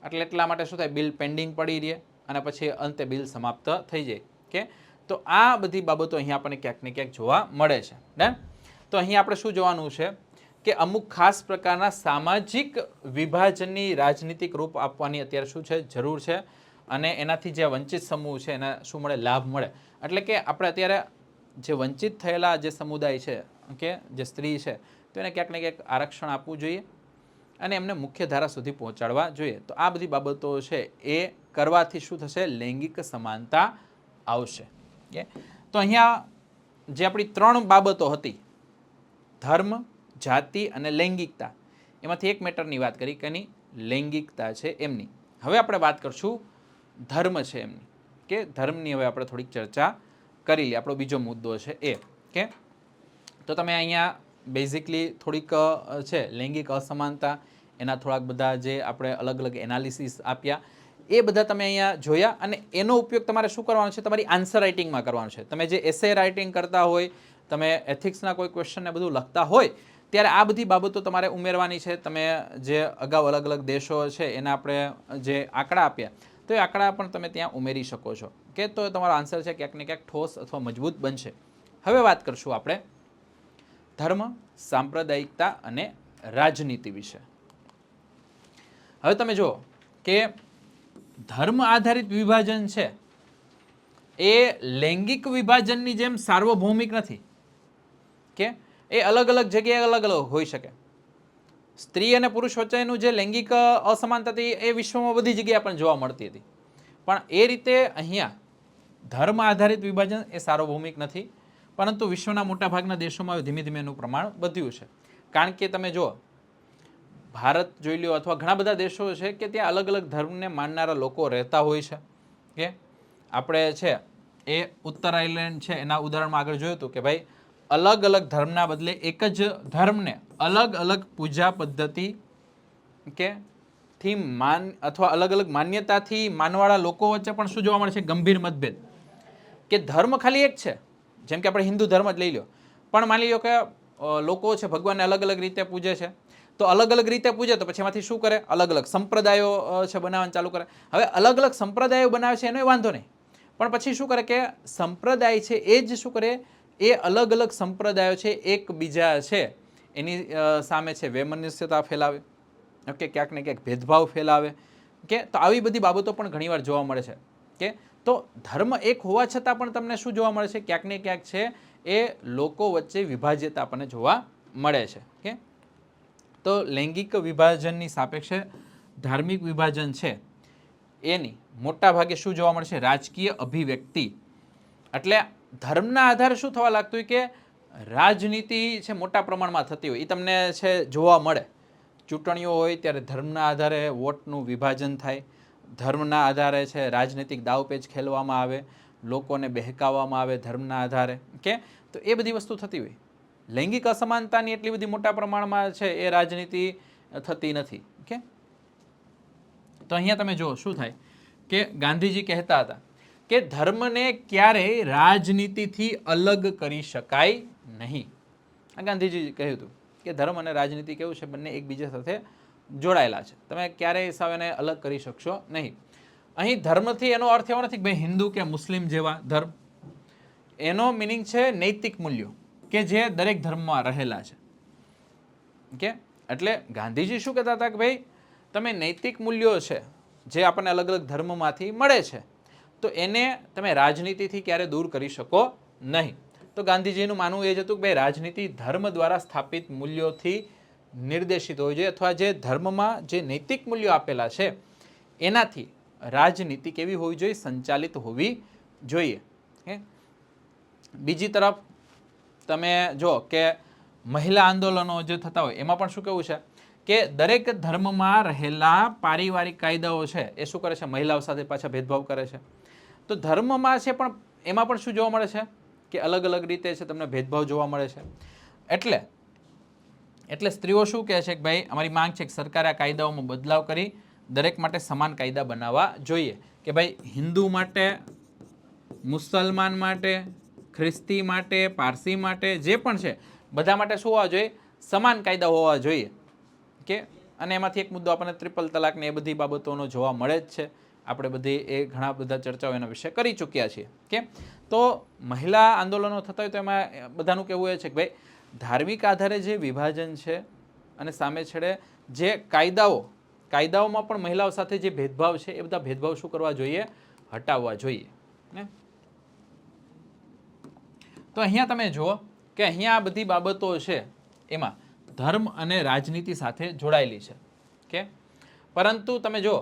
એટલે એટલા માટે શું થાય, બિલ પેન્ડિંગ પડી રહે અને પછી અંતે બિલ સમાપ્ત થઈ જાય. કે તો આ બધી બાબતો અહીંયા આપણને ક્યાંક ને ક્યાંક જોવા મળે છે. ડન. તો અહીંયા આપણે શું જોવાનું છે કે અમુક ખાસ પ્રકારના સામાજિક વિભાજનની રાજનીતિક રૂપ આપવાની અત્યારે શું છે, જરૂર છે. અને એનાથી જે વંચિત સમૂહ છે એને શું મળે, લાભ મળે. એટલે કે આપણે અત્યારે જે વંચિત થયેલા જે સમુદાય છે કે જે સ્ત્રી છે તો એને ક્યાંક ને ક્યાંક આરક્ષણ આપવું જોઈએ અને એમને મુખ્ય ધારા સુધી પહોંચાડવા જોઈએ. તો આ બધી બાબતો છે એ કરવાથી શું થશે, લૈંગિક સમાનતા આવશે. તો અહીંયા જે આપણી 3 બાબતો હતી, ધર્મ, જાતિ અને લૈંગિકતા, એમાંથી એક મેટરની વાત કરી કે એની લૈંગિકતા છે એમની. હવે આપણે વાત કરશું ધર્મ છે એમની, કે ધર્મની હવે આપણે થોડીક ચર્ચા કરી લઈએ. આપણો બીજો મુદ્દો છે એ કે તો તમે અહીંયા બેઝિકલી થોડીક છે લૈંગિક અસમાનતા, એના થોડાક બધા જે આપણે અલગ અલગ એનાલિસિસ આપ્યા એ બધા તમે અહીંયા જોયા. અને એનો ઉપયોગ તમારે શું કરવાનો છે, તમારી આન્સર રાઇટિંગમાં કરવાનો છે. તમે જે એસે રાઇટિંગ કરતા હોય, તમે એથિક્સના કોઈ ક્વેશ્ચનને બધું લખતા હોય ત્યારે આ બધી બાબતો તમારે ઉમેરવાની છે. તમે જે અગાઉ અલગ અલગ દેશો છે એના આપણે જે આંકડા આપ્યા તો એ આંકડા પણ તમે ત્યાં ઉમેરી શકો છો. કે તો તમારો આન્સર છે ક્યાંક ને ક્યાંક ઠોસ અથવા મજબૂત બનશે. હવે વાત કરશું આપણે ધર્મ, સાંપ્રદાયિકતા અને રાજનીતિ વિશે. હવે તમે જુઓ કે ધર્મ આધારિત વિભાજન છે એ લૈંગિક વિભાજનની જેમ સાર્વભૌમિક નથી, કે એ અલગ અલગ જગ્યાએ અલગ અલગ હોઈ શકે. સ્ત્રી અને પુરુષ વચ્ચેનું જે લૈંગિક અસમાનતા હતી એ વિશ્વમાં બધી જગ્યાએ પણ જોવા મળતી હતી, પણ એ રીતે અહીંયા ધર્મ આધારિત વિભાજન એ સાર્વભૌમિક નથી. પરંતુ વિશ્વના મોટાભાગના દેશોમાં ધીમે ધીમે એનું પ્રમાણ વધ્યું છે. કારણ કે તમે જુઓ ભારત જોઈ લો અથવા ઘણા બધા દેશો છે કે ત્યાં અલગ અલગ ધર્મને માનનારા લોકો રહેતા હોય છે. કે આપણે છે એ ઉત્તર આયર્લેન્ડ છે એના ઉદાહરણમાં આગળ જોયું હતું કે ભાઈ અલગ અલગ ધર્મના બદલે એક જ ધર્મને અલગ અલગ પૂજા પદ્ધતિ કે થી અથવા અલગ અલગ માન્યતાથી માનવાળા લોકો વચ્ચે પણ શું જોવા મળે છે, ગંભીર મતભેદ. કે ધર્મ ખાલી એક છે, જેમ કે આપણે હિન્દુ ધર્મ જ લઈ લો, પણ માની લો કે લોકો છે ભગવાનને અલગ અલગ રીતે પૂજે છે. તો અલગ અલગ રીતે પૂજે તો પછી એમાંથી શું કરે, અલગ અલગ સંપ્રદાયો છે બનાવવાનું ચાલુ કરે. હવે અલગ અલગ સંપ્રદાયો બનાવે છે એનો વાંધો નહીં, પણ પછી શું કરે કે સંપ્રદાય છે એ જ શું કરે, એ અલગ અલગ સંપ્રદાયો છે એકબીજા છે એની સામે છે વૈમનસ્યતા ફેલાવે, ઓકે, ક્યાંક ને ક્યાંક ભેદભાવ ફેલાવે. કે તો આવી બધી બાબતો પણ ઘણીવાર જોવા મળે છે. કે તો ધર્મ એક હોવા છતાં પણ તમને શું જોવા મળે છે, ક્યાંક ને ક્યાંક છે એ લોકો વચ્ચે વિભાજ્યતા આપણને જોવા મળે છે. કે તો લૈંગિક વિભાજનની સાપેક્ષે ધાર્મિક વિભાજન છે એની મોટા ભાગે શું જોવા મળશે, રાજકીય અભિવ્યક્તિ. એટલે ધર્મના આધારે શું થવા લાગતું હોય કે રાજનીતિ છે મોટા પ્રમાણમાં થતી હોય, એ તમને છે જોવા મળે. ચૂંટણીઓ હોય ત્યારે ધર્મના આધારે વોટનું વિભાજન થાય, ધર્મના આધારે છે રાજનીતિક દાવપેચ ખેલવામાં આવે, લોકોને બહેકાવવામાં આવે ધર્મના આધારે. કે તો એ બધી વસ્તુ થતી હોય. લૈંગિક અસમાનતાની એટલી બધી મોટા પ્રમાણમાં છે એ રાજનીતિ થતી નથી. કે તો અહીંયા તમે જુઓ શું થાય કે ગાંધીજી કહેતા હતા કે ધર્મને ક્યારેય રાજનીતિથી અલગ કરી શકાય નહીં. આ ગાંધીજી કહ્યું હતું કે ધર્મ અને રાજનીતિ કેવું છે, બંને એકબીજા સાથે જોડાયેલા છે, તમે ક્યારેય સાવ એને અલગ કરી શકશો નહીં. અહીં ધર્મથી એનો અર્થ એવો નથી કે ભાઈ હિન્દુ કે મુસ્લિમ જેવા ધર્મ, એનો મિનિંગ છે નૈતિક મૂલ્યો કે જે દરેક ધર્મમાં રહેલા છે. કે એટલે ગાંધીજી શું કહેતા હતા કે ભાઈ તમે નૈતિક મૂલ્યો છે જે આપણને અલગ અલગ ધર્મમાંથી મળે છે તો એને તમે રાજનીતિથી ક્યારે દૂર કરી શકો નહીં. તો ગાંધીજીનું માનવું એ જ હતું કે ભાઈ રાજનીતિ ધર્મ દ્વારા સ્થાપિત મૂલ્યોથી નિર્દેશિત હોવી જોઈએ, અથવા જે ધર્મમાં જે નૈતિક મૂલ્યો આપેલા છે એનાથી રાજનીતિ કેવી હોવી જોઈએ, સંચાલિત હોવી જોઈએ. બીજી તરફ તમે જો કે મહિલા આંદોલનો જે થતા હોય એમાં પણ શું કેવું છે કે દરેક ધર્મમાં રહેલા પારિવારિક કાયદાઓ છે એ શું કરે છે, મહિલાઓ સાથે પાછા ભેદભાવ કરે છે. તો ધર્મમાં છે પણ એમાં પણ શું જોવા મળે છે કે અલગ અલગ રીતે છે તમને ભેદભાવ જોવા મળે છે. એટલે સ્ત્રીઓ શું કહે છે કે ભાઈ અમારી માંગ છે કે સરકારે આ કાયદાઓમાં બદલાવ કરી દરેક માટે સમાન કાયદા બનાવવા જોઈએ, કે ભાઈ હિન્દુ માટે, મુસલમાન માટે, ખ્રિસ્તી માટે, પારસી માટે, જે પણ છે બધા માટે શું હોવા જોઈએ, સમાન કાયદા હોવા જોઈએ. કે અને એમાંથી એક મુદ્દો આપણને ટ્રિપલ તલાક ને એ બધી બાબતોનો જોવા મળે જ છે. આપણે બધી એ ઘણા બધા ચર્ચાઓ એના વિશે કરી ચૂક્યા છીએ. કે તો મહિલા આંદોલનો થતા હોય તો એમાં બધાનું કહેવું એ છે કે ભાઈ ધાર્મિક આધારે જે વિભાજન છે અને સામે છેડે જે કાયદાઓમાં પણ મહિલાઓ સાથે જે ભેદભાવ છે એ બધા ભેદભાવ શું કરવા જોઈએ, હટાવવા જોઈએ. ને તો અહીંયા તમે જુઓ કે અહીંયા આ બધી બાબતો છે એમાં ધર્મ અને રાજનીતિ સાથે જોડાયેલી છે. કે પરંતુ તમે જો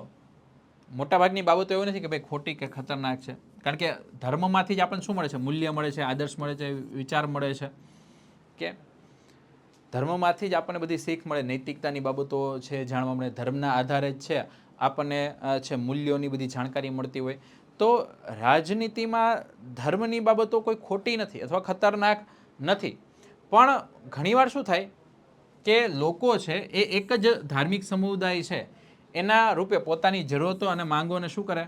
મોટાભાગની બાબતો એવું નથી કે ભાઈ ખોટી કે ખતરનાક છે, કારણ કે ધર્મમાંથી જ આપણને શું મળે છે, મૂલ્ય મળે છે, આદર્શ મળે છે, વિચાર મળે છે. કે ધર્મમાંથી જ આપણને બધી શીખ મળે, નૈતિકતાની બાબતો છે જાણવા મળે, ધર્મના આધારે જ છે આપણને છે મૂલ્યોની બધી જાણકારી મળતી હોય. તો રાજનીતિમાં ધર્મની બાબતો કોઈ ખોટી નથી અથવા ખતરનાક નથી, પણ ઘણીવાર શું થાય કે લોકો છે એ એક જ ધાર્મિક સમુદાય છે એના રૂપે પોતાની જરૂરતો અને માંગોને શું કરે,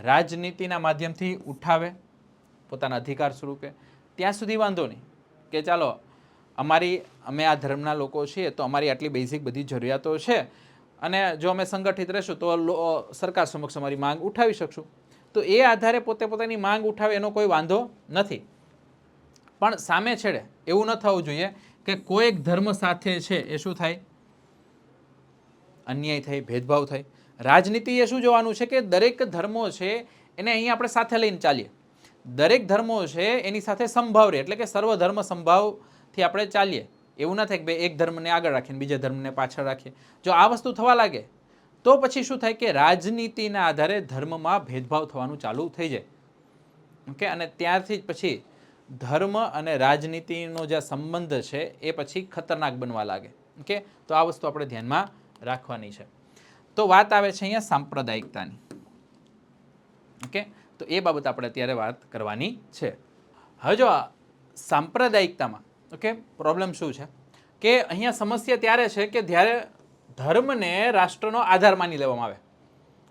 રાજનીતિના માધ્યમથી ઉઠાવે પોતાના અધિકાર સ્વરૂપે. ત્યાં સુધી વાંધો નહીં કે ચાલો અમે આ ધર્મના લોકો છીએ તો અમારી આટલી બેઝિક બધી જરૂરિયાતો છે અને જો અમે સંગઠિત રહેશું તો સરકાર સમક્ષ અમારી માંગ ઉઠાવી શકશું. તો એ આધારે પોતાની માંગ ઉઠાવે એનો કોઈ વાંધો નથી. પણ સામે છેડે એવું ન થવું જોઈએ કે કોઈ એક ધર્મ સાથે છે એ શું થાય, અન્યાય થાય, ભેદભાવ થાય. રાજનીતિ એ શું જોવાનું છે કે દરેક ધર્મો છે એને અહીંયા આપણે સાથે લઈને ચાલીએ. દરેક ધર્મો છે એની સાથે સંભાવ રહે, એટલે કે સર્વધર્મ સંભાવથી આપણે ચાલીએ. એવું ના થાય કે ભાઈ એક ધર્મને આગળ રાખીને બીજા ધર્મને પાછળ રાખીએ. જો આ વસ્તુ થવા લાગે તો પછી શું થાય કે રાજનીતિના આધારે ધર્મમાં ભેદભાવ થવાનું ચાલુ થઈ જાય. ઓકે, અને ત્યારથી જ પછી ધર્મ અને રાજનીતિનો જે સંબંધ છે એ પછી ખતરનાક બનવા લાગે. ઓકે, તો આ વસ્તુ આપણે ધ્યાનમાં રાખવાની છે. તો વાત આવે છે અહીંયા સાંપ્રદાયિકતાની. ઓકે, તો એ બાબત આપણે અત્યારે વાત કરવાની છે. હવે જો સાંપ્રદાયિકતામાં ઓકે પ્રોબ્લેમ શું છે કે અહીંયા સમસ્યા ત્યારે છે કે જ્યારે ધર્મને રાષ્ટ્રનો આધાર માની લેવામાં આવે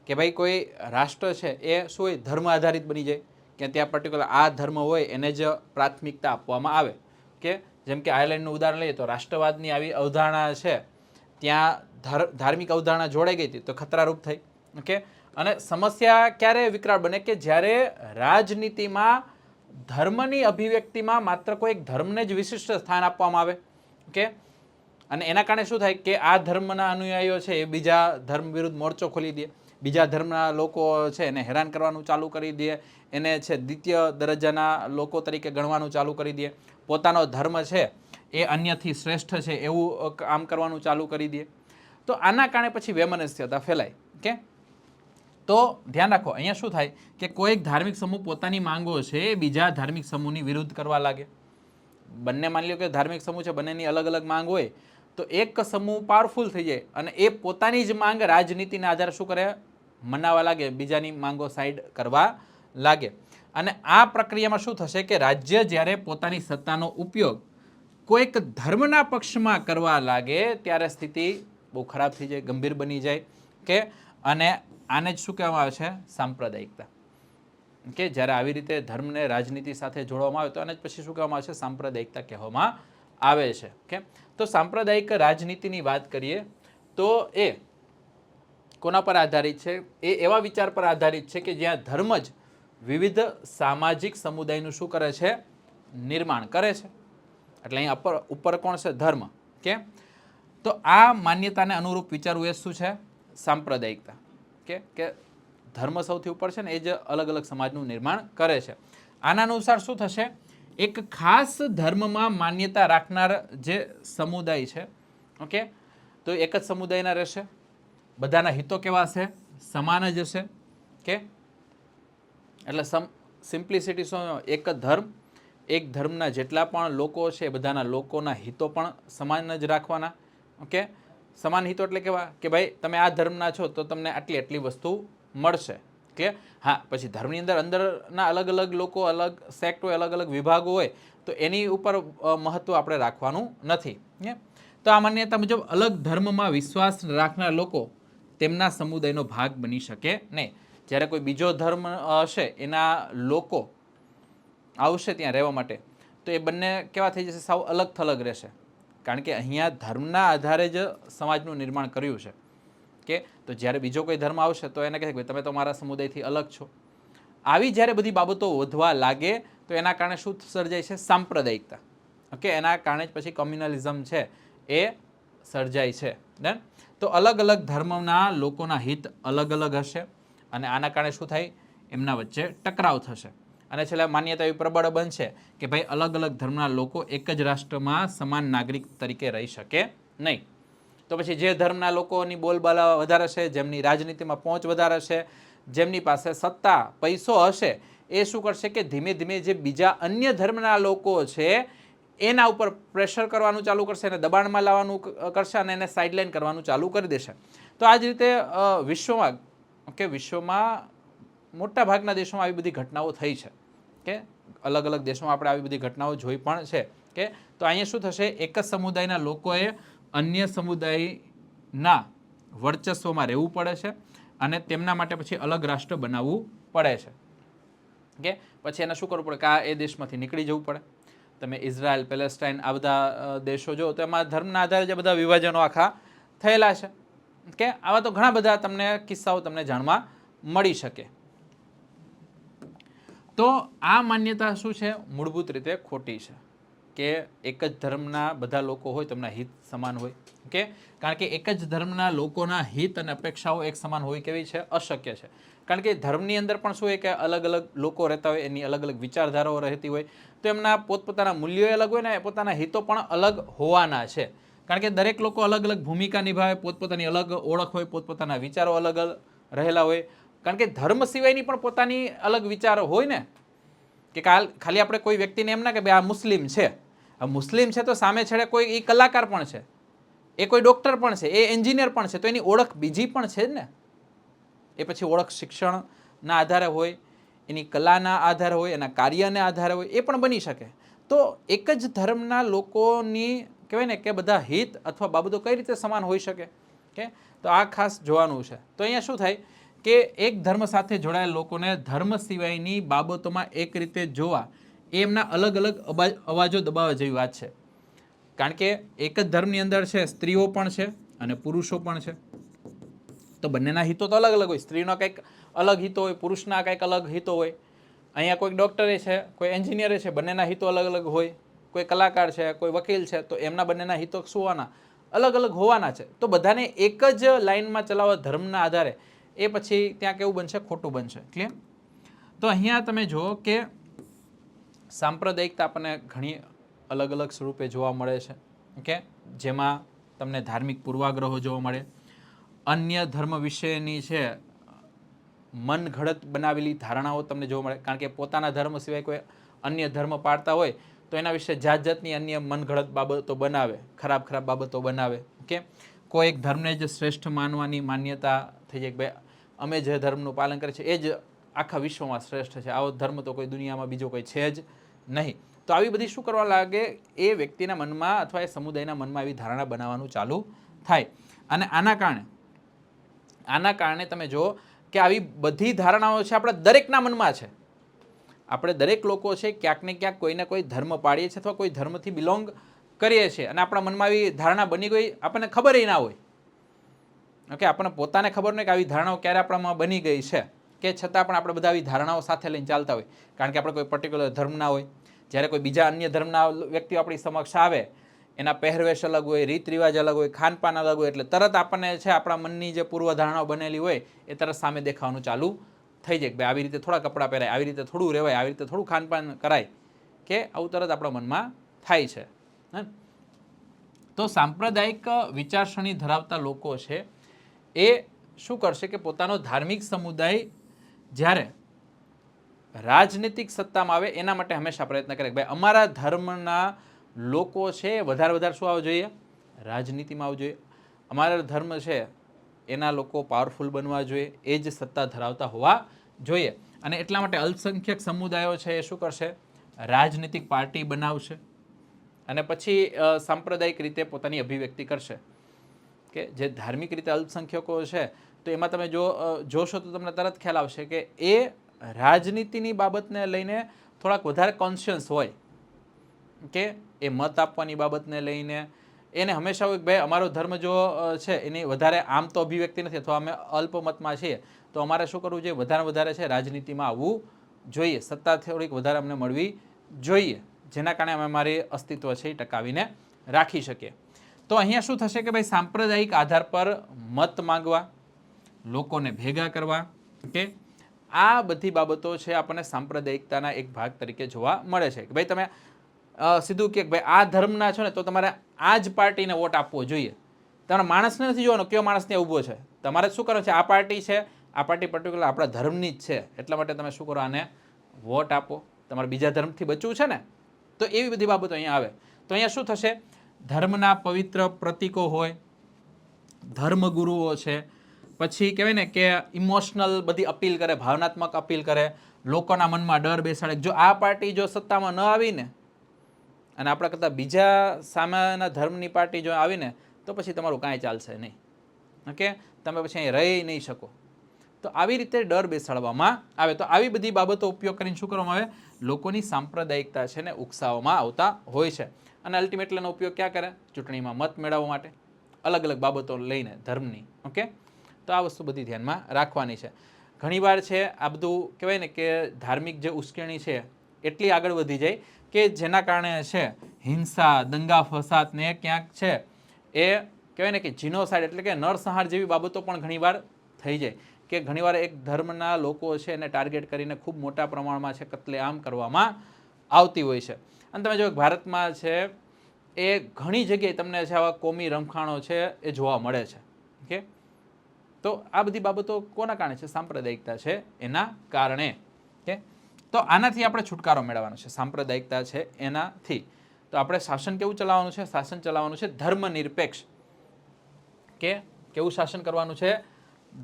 કે ભાઈ કોઈ રાષ્ટ્ર છે એ શું હોય, ધર્મ આધારિત બની જાય કે ત્યાં પર્ટિક્યુલર આ ધર્મ હોય એને જ પ્રાથમિકતા આપવામાં આવે. કે જેમ કે આયર્લેન્ડનું ઉદાહરણ લઈએ તો રાષ્ટ્રવાદની આવી અવધારણા છે, ત્યાં ધાર્મિક અવધારણા જોડાઈ ગઈ હતી તો ખતરારૂપ થઈ. ઓકે, અને સમસ્યા ક્યારે વિકરાળ બને કે જ્યારે રાજનીતિમાં ધર્મની અભિવ્યક્તિમાં માત્ર કોઈ એક ધર્મને જ વિશિષ્ટ સ્થાન આપવામાં આવે. ઓકે, અને એના કારણે શું થાય કે આ ધર્મના અનુયાયીઓ છે એ બીજા ધર્મ વિરુદ્ધ મોરચો ખોલી દે, બીજા ધર્મના લોકો છે એને હેરાન કરવાનું ચાલુ કરી દે, એને છે દ્વિતીય દરજ્જાના લોકો તરીકે ગણવાનું ચાલુ કરી દે, પોતાનો ધર્મ છે એ અન્યથી શ્રેષ્ઠ છે એવું કામ કરવાનું ચાલુ કરી દે. તો આના કારણે પછી વૈમનસ્યતા ફેલાય. કે તો ધ્યાન રાખો અહીંયા શું થાય કે કોઈ ધાર્મિક સમૂહ પોતાની માંગો છે એ બીજા ધાર્મિક સમૂહની વિરુદ્ધ કરવા લાગે. બંને માની લો કે ધાર્મિક સમૂહ છે, બંનેની અલગ અલગ માંગ હોય તો એક સમૂહ પાવરફુલ થઈ જાય અને એ પોતાની જ માંગ રાજનીતિના આધારે શું કરે, મનાવવા લાગે, બીજાની માંગો સાઈડ કરવા લાગે. અને આ પ્રક્રિયામાં શું થશે કે રાજ્ય જ્યારે પોતાની સત્તાનો ઉપયોગ કોઈક ધર્મના પક્ષમાં કરવા લાગે ત્યારે સ્થિતિ બહુ ખરાબ થઈ જાય, ગંભીર બની જાય. કે અને આને જ શું કહેવામાં આવે છે, સાંપ્રદાયિકતા. કે જ્યારે આવી રીતે ધર્મને રાજનીતિ સાથે જોડવામાં આવે તો આને જ પછી શું કહેવામાં આવે છે, સાંપ્રદાયિકતા કહેવામાં આવે છે. કે તો સાંપ્રદાયિક રાજનીતિની વાત કરીએ તો એ કોના પર આધારિત છે, એ એવા વિચાર પર આધારિત છે કે જ્યાં ધર્મ જ વિવિધ સામાજિક સમુદાયનું શું કરે છે, નિર્માણ કરે છે. એટલે અહીંયા ઉપર કોણ છે, ધર્મ. કે તો આ માન્યતાને અનુરૂપ વિચારવું એ શું છે, સાંપ્રદાયિકતા. કે ધર્મ સૌથી ઉપર છે ને એ જ અલગ અલગ સમાજનું નિર્માણ કરે છે. આના અનુસાર શું થશે, એક ખાસ ધર્મમાં માન્યતા રાખનાર જે સમુદાય છે, ઓકે, તો એક જ સમુદાયના રહેશે, બધાના હિતો કેવા હશે, સમાન જ હશે. કે એટલે સિમ્પ્લિસિટી શું, એક જ ધર્મ, એક ધર્મના જેટલા પણ લોકો છે બધાના લોકોના હિતો પણ સમાન જ રાખવાના. ઓકે, સમાન હિતો એટલે કેવા કે ભાઈ તમે આ ધર્મના છો તો તમને આટલી આટલી વસ્તુ મળશે. કે હા, પછી ધર્મની અંદરના અલગ અલગ લોકો, અલગ સેક્ટ હોય, અલગ અલગ વિભાગો હોય, તો એની ઉપર મહત્વ આપણે રાખવાનું નથી. તો આ માન્યતા મુજબ અલગ ધર્મમાં વિશ્વાસ રાખનાર લોકો તેમના સમુદાયનો ભાગ બની શકે નહીં. જ્યારે કોઈ બીજો ધર્મ હશે એના લોકો આવશે ત્યાં રહેવા માટે, તો એ બંને કેવા થઈ જશે? સાવ અલગ થલગ રહેશે. કારણ કે અહીંયા ધર્મના આધારે જ સમાજનું નિર્માણ કર્યું છે. કે તો જ્યારે બીજો કોઈ ધર્મ આવશે તો એને કહે કે તમે તો મારા સમુદાયથી અલગ છો. આવી જ્યારે બધી બાબતો વધવા લાગે તો એના કારણે શું સર્જાય છે? સાંપ્રદાયિકતા. ઓકે, એના કારણે જ પછી કોમ્યુનલિઝમ છે એ સર્જાય છે. ડન. તો અલગ અલગ ધર્મના લોકોના હિત અલગ અલગ હશે અને આના કારણે શું થાય? એમના વચ્ચે ટકરાવ થશે અને છેલ્લે માન્યતા એવી પ્રબળ બનશે કે ભાઈ અલગ અલગ ધર્મના લોકો એક જ રાષ્ટ્રમાં સમાન નાગરિક તરીકે રહી શકે નહીં. તો પછી જે ધર્મના લોકોની બોલબાલા વધારે છે, જેમની રાજનીતિમાં પહોંચ વધારે છે, જેમની પાસે સત્તા પૈસો હશે, એ શું કરશે કે ધીમે ધીમે જે બીજા અન્ય ધર્મના લોકો છે એના ઉપર પ્રેશર કરવાનું ચાલુ કરશે અને દબાણમાં લાવવાનું કરશે અને એને સાઇડલાઇન કરવાનું ચાલુ કરી દેશે. તો આ જ રીતે વિશ્વમાં વિશ્વમાં મોટા ભાગના દેશોમાં આવી બધી ઘટનાઓ થઈ છે. કે અલગ અલગ દેશોમાં આપણે આવી બધી ઘટનાઓ જોઈ પણ છે. કે તો અહીંયા શું થશે? એક જ સમુદાયના લોકોએ અન્ય સમુદાયના વર્ચસ્વમાં રહેવું પડે છે અને તેમના માટે પછી અલગ રાષ્ટ્ર બનાવવું પડે છે. કે પછી એને શું કરવું પડે કે આ એ દેશમાંથી નીકળી જવું પડે. તમે ઇઝરાયલ, પેલેસ્ટાઇન આ બધા દેશો જો તો એમાં ધર્મના આધારે જે બધા વિભાજનો આખા થયેલા છે. કે આવા તો ઘણા બધા તમને કિસ્સાઓ તમને જાણવા મળી શકે. તો આ માન્યતા શું છે? મૂળભૂત રીતે ખોટી છે. કે એક જ ધર્મના બધા લોકો હોય તેમના હિત સમાન હોય. કે કારણ કે એક જ ધર્મના લોકોના હિત અને અપેક્ષાઓ એક સમાન હોય કેવી છે? અશક્ય છે. કારણ કે ધર્મની અંદર પણ શું હોય કે અલગ અલગ લોકો રહેતા હોય, એની અલગ અલગ વિચારધારાઓ રહેતી હોય, તો એમના પોતપોતાના મૂલ્યો અલગ હોય ને પોતાના હિતો પણ અલગ હોવાના છે. કારણ કે દરેક લોકો અલગ અલગ ભૂમિકા નિભાવે, પોતપોતાની અલગ ઓળખ હોય, પોતપોતાના વિચારો અલગ અલગ રહેલા હોય. કારણ કે ધર્મ સિવાયની પણ પોતાની અલગ વિચારો હોય ને. કે ખાલી આપણે કોઈ વ્યક્તિને એમ ના કે ભાઈ આ મુસ્લિમ છે, આ મુસ્લિમ છે તો સામે છેડે કોઈ એ કલાકાર પણ છે, એ કોઈ ડૉક્ટર પણ છે, એ એન્જિનિયર પણ છે, તો એની ઓળખ બીજી પણ છે જ ને. એ પછી ઓળખ શિક્ષણના આધારે હોય, એની કલાના આધારે હોય, એના કાર્યના આધારે હોય, એ પણ બની શકે. તો એક જ ધર્મના લોકોની કહેવાય ને કે બધા હિત અથવા બાબતો કઈ રીતે સમાન હોઈ શકે? કે તો આ ખાસ જોવાનું છે. તો અહીંયા શું થાય કે એક ધર્મ સાથે જોડાયેલા લોકોને ધર્મ સિવાયની બાબતોમાં એક રીતે જોવા એ એમના અલગ અલગ અવાજો દબાવવા જેવી વાત છે. કારણ કે એક જ ધર્મની અંદર છે સ્ત્રીઓ પણ છે અને પુરુષો પણ છે. તો બંનેના હિતો તો અલગ અલગ હોય. સ્ત્રીનો કંઈક અલગ હિતો હોય, પુરુષના કંઈક અલગ હિતો હોય. અહીંયા કોઈક ડૉક્ટરે છે, કોઈ એન્જિનિયરે છે, બંનેના હિતો અલગ અલગ હોય. કોઈ કલાકાર છે, કોઈ વકીલ છે, તો એમના બંનેના હિતો શું હોવાના? અલગ અલગ હોવાના છે. તો બધાને એક જ લાઇનમાં ચલાવવા ધર્મના આધારે એ પછી ત્યાં કેવું બનશે? ખોટું બનશે. ક્લિયર? તો અહીંયા તમે જુઓ કે સાંપ્રદાયિકતા આપણને ઘણી અલગ અલગ સ્વરૂપે જોવા મળે છે. ઓકે, જેમાં તમને ધાર્મિક પૂર્વાગ્રહો જોવા મળે, અન્ય ધર્મ વિશેની છે મનઘડત બનાવેલી ધારણાઓ તમને જોવા મળે. કારણ કે પોતાના ધર્મ સિવાય કોઈ અન્ય ધર્મ પાળતા હોય તો એના વિશે જાત જાતની અન્ય મનઘડત બાબતો બનાવે, ખરાબ ખરાબ બાબતો બનાવે. ઓકે, કોઈ એક ધર્મને જ શ્રેષ્ઠ માનવાની માન્યતા થઈ જાય કે ભાઈ અમે જે ધર્મનું પાલન કરીએ છીએ એ જ આખા વિશ્વમાં શ્રેષ્ઠ છે, આવો ધર્મ તો કોઈ દુનિયામાં બીજો કોઈ છે જ નહીં. તો આવી બધી શું કરવા લાગે? એ વ્યક્તિના મનમાં અથવા એ સમુદાયના મનમાં એવી ધારણા બનાવવાનું ચાલુ થાય. અને આના કારણે તમે જુઓ કે આવી બધી ધારણાઓ છે આપણા દરેકના મનમાં છે. આપણે દરેક લોકો છે ક્યાંક ને ક્યાંક કોઈને કોઈ ધર્મ પાળીએ છીએ અથવા કોઈ ધર્મથી બિલોંગ કરીએ છીએ અને આપણા મનમાં આવી ધારણા બની ગઈ, આપણને ખબર ના હોય. ઓકે, આપણને પોતાને ખબર નહીં કે આવી ધારણાઓ ક્યારે આપણામાં બની ગઈ છે, કે છતાં પણ આપણે બધા આવી ધારણાઓ સાથે લઈને ચાલતા હોય. કારણ કે આપણે કોઈ પર્ટિક્યુલર ધર્મના હોય, જ્યારે કોઈ બીજા અન્ય ધર્મના વ્યક્તિઓ આપણી સમક્ષ આવે, એના પહેરવેશ અલગ હોય, રીત રિવાજ અલગ હોય, ખાનપાન અલગ હોય, એટલે તરત આપણને છે આપણા મનની જે પૂર્વધારણાઓ બનેલી હોય એ તરત સામે દેખાવાનું ચાલુ થઈ જાય કે ભાઈ આવી રીતે થોડા કપડાં પહેરાય, આવી રીતે થોડું રહેવાય, આવી રીતે થોડું ખાનપાન કરાય, કે આવું તરત આપણા મનમાં થાય છે. તો સાંપ્રદાયિક વિચારસરણી ધરાવતા લોકો છે એ શું કરશે કે પોતાનો ધાર્મિક સમુદાય જ્યારે રાજનીતિક સત્તામાં આવે એના માટે હંમેશા પ્રયત્ન કરે કે ભાઈ અમારા ધર્મના લોકો છે વધારે વધારે શું આવવું જોઈએ, રાજનીતિમાં આવવું જોઈએ. અમારા ધર્મ છે એના લોકો પાવરફુલ બનવા જોઈએ, એ જ સત્તા ધરાવતા હોવા જોઈએ. અને એટલા માટે અલ્પસંખ્યક સમુદાયો છે એ શું કરશે, રાજનીતિક પાર્ટી બનાવશે અને પછી સાંપ્રદાયિક રીતે પોતાની અભિવ્યક્તિ કરશે. કે જે ધાર્મિક રીતે અલ્પસંખ્યકો છે તો એમાં તમે જોશો તો તમને તરત ખ્યાલ આવશે કે એ રાજનીતિની બાબતને લઈને થોડાક વધારે કોન્શિયસ હોય, કે એ મત આપવાની બાબતને લઈને એને હંમેશા હોય કે ભાઈ અમારો ધર્મ જો છે એની વધારે આમ તો અભિવ્યક્તિ નથી અથવા અમે અલ્પમતમાં છીએ તો અમારે શું કરવું જોઈએ, વધારે છે રાજનીતિમાં આવવું જોઈએ, સત્તા થોડીક વધારે અમને મળવી જોઈએ, જેના કારણે અમે અમારી અસ્તિત્વ છે એ ટકાવીને રાખી શકીએ. તો અહીંયા શું થશે કે ભાઈ સાંપ્રદાયિક આધાર પર મત માંગવા, લોકોને ભેગા કરવા, કે આ બધી બાબતો છે આપણને સાંપ્રદાયિકતાના એક ભાગ તરીકે જોવા મળે છે. કે ભાઈ તમે સીધું કે ભાઈ આ ધર્મના છો ને તો તમારે આ જ પાર્ટીને વોટ આપવો જોઈએ. તમારા માણસને નથી જોવાનો કયો માણસ ત્યાં ઊભો છે, તમારે શું કરવાનું છે, આ પાર્ટી છે, આ પાર્ટી પર્ટિક્યુલર આપણા ધર્મની જ છે એટલા માટે તમે શું કરો, આને વોટ આપો. તમારે બીજા ધર્મથી બચવું છે ને, તો એવી બધી બાબતો અહીંયા આવે. તો અહીંયા શું થશે, ધર્મના પવિત્ર પ્રતીકો હોય, ધર્મગુરુઓ છે, પછી કહેવાય ને કે ઇમોશનલ બધી અપીલ કરે, ભાવનાત્મક અપીલ કરે, લોકોના મનમાં ડર બેસાડે. જો આ પાર્ટી જો સત્તામાં ન આવીને અને આપણા કરતાં બીજા સામેના ધર્મની પાર્ટી જો આવીને તો પછી તમારું કાંઈ ચાલશે નહીં, ઓકે, તમે પછી અહીં રહી નહીં શકો. તો આવી રીતે ડર બેસાડવામાં આવે. તો આવી બધી બાબતો ઉપયોગ કરીને શું કરવામાં આવે, લોકોની સાંપ્રદાયિકતા છે ને ઉકસાવવામાં આવતા હોય છે. અને અલ્ટિમેટલી એનો ઉપયોગ ક્યાં કરે, ચૂંટણીમાં મત મેળવવા માટે, અલગ અલગ બાબતો લઈને ધર્મની. ઓકે, તો આ વસ્તુ બધી ધ્યાનમાં રાખવાની છે. ઘણીવાર છે આ બધું કહેવાય ને કે ધાર્મિક જે ઉશ્કેરણી છે એટલી આગળ વધી જાય કે જેના કારણે છે હિંસા, દંગા ફસાદ ને ક્યાંક છે એ કહેવાય ને કે જીનોસાઇડ એટલે કે નરસંહાર જેવી બાબતો પણ ઘણીવાર થઈ જાય. કે ઘણીવાર એક ધર્મના લોકો છે એને ટાર્ગેટ કરીને ખૂબ મોટા પ્રમાણમાં છે કત્લેઆમ કરવામાં આવતી હોય છે. અને તમે જો ભારતમાં છે એ ઘણી જગ્યાએ તમને છે આવા કોમી રમખાણો છે એ જોવા મળે છે. ઓકે, તો આ બધી બાબતો કોના કારણે છે, સાંપ્રદાયિકતા છે એના કારણે. કે તો આનાથી આપણે છુટકારો મેળવવાનો છે, સાંપ્રદાયિકતા છે એનાથી. તો આપણે શાસન કેવું ચલાવવાનું છે, શાસન ચલાવવાનું છે ધર્મનિરપેક્ષ. કે કેવું શાસન કરવાનું છે,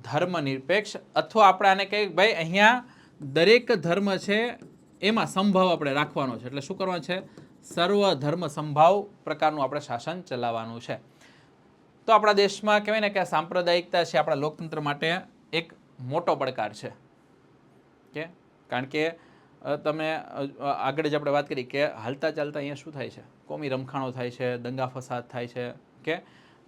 ધર્મનિરપેક્ષ. અથવા આપણે આને કહીએ ભાઈ અહીંયા દરેક ધર્મ છે એમાં સંભાવ આપણે રાખવાનો છે. એટલે શું કરવાનું છે, સર્વ ધર્મ સંભાવ પ્રકારનું આપણે શાસન ચલાવવાનું છે. તો આપણા દેશમાં કહેવાય ને કે સાંપ્રદાયિકતા છે આપણા લોકતંત્ર માટે એક મોટો પડકાર છે. કે કારણ કે તમે આગળ જ આપણે વાત કરી કે હાલતા ચાલતા અહીંયા શું થાય છે, કોમી રમખાણો થાય છે, દંગા ફસાદ થાય છે. કે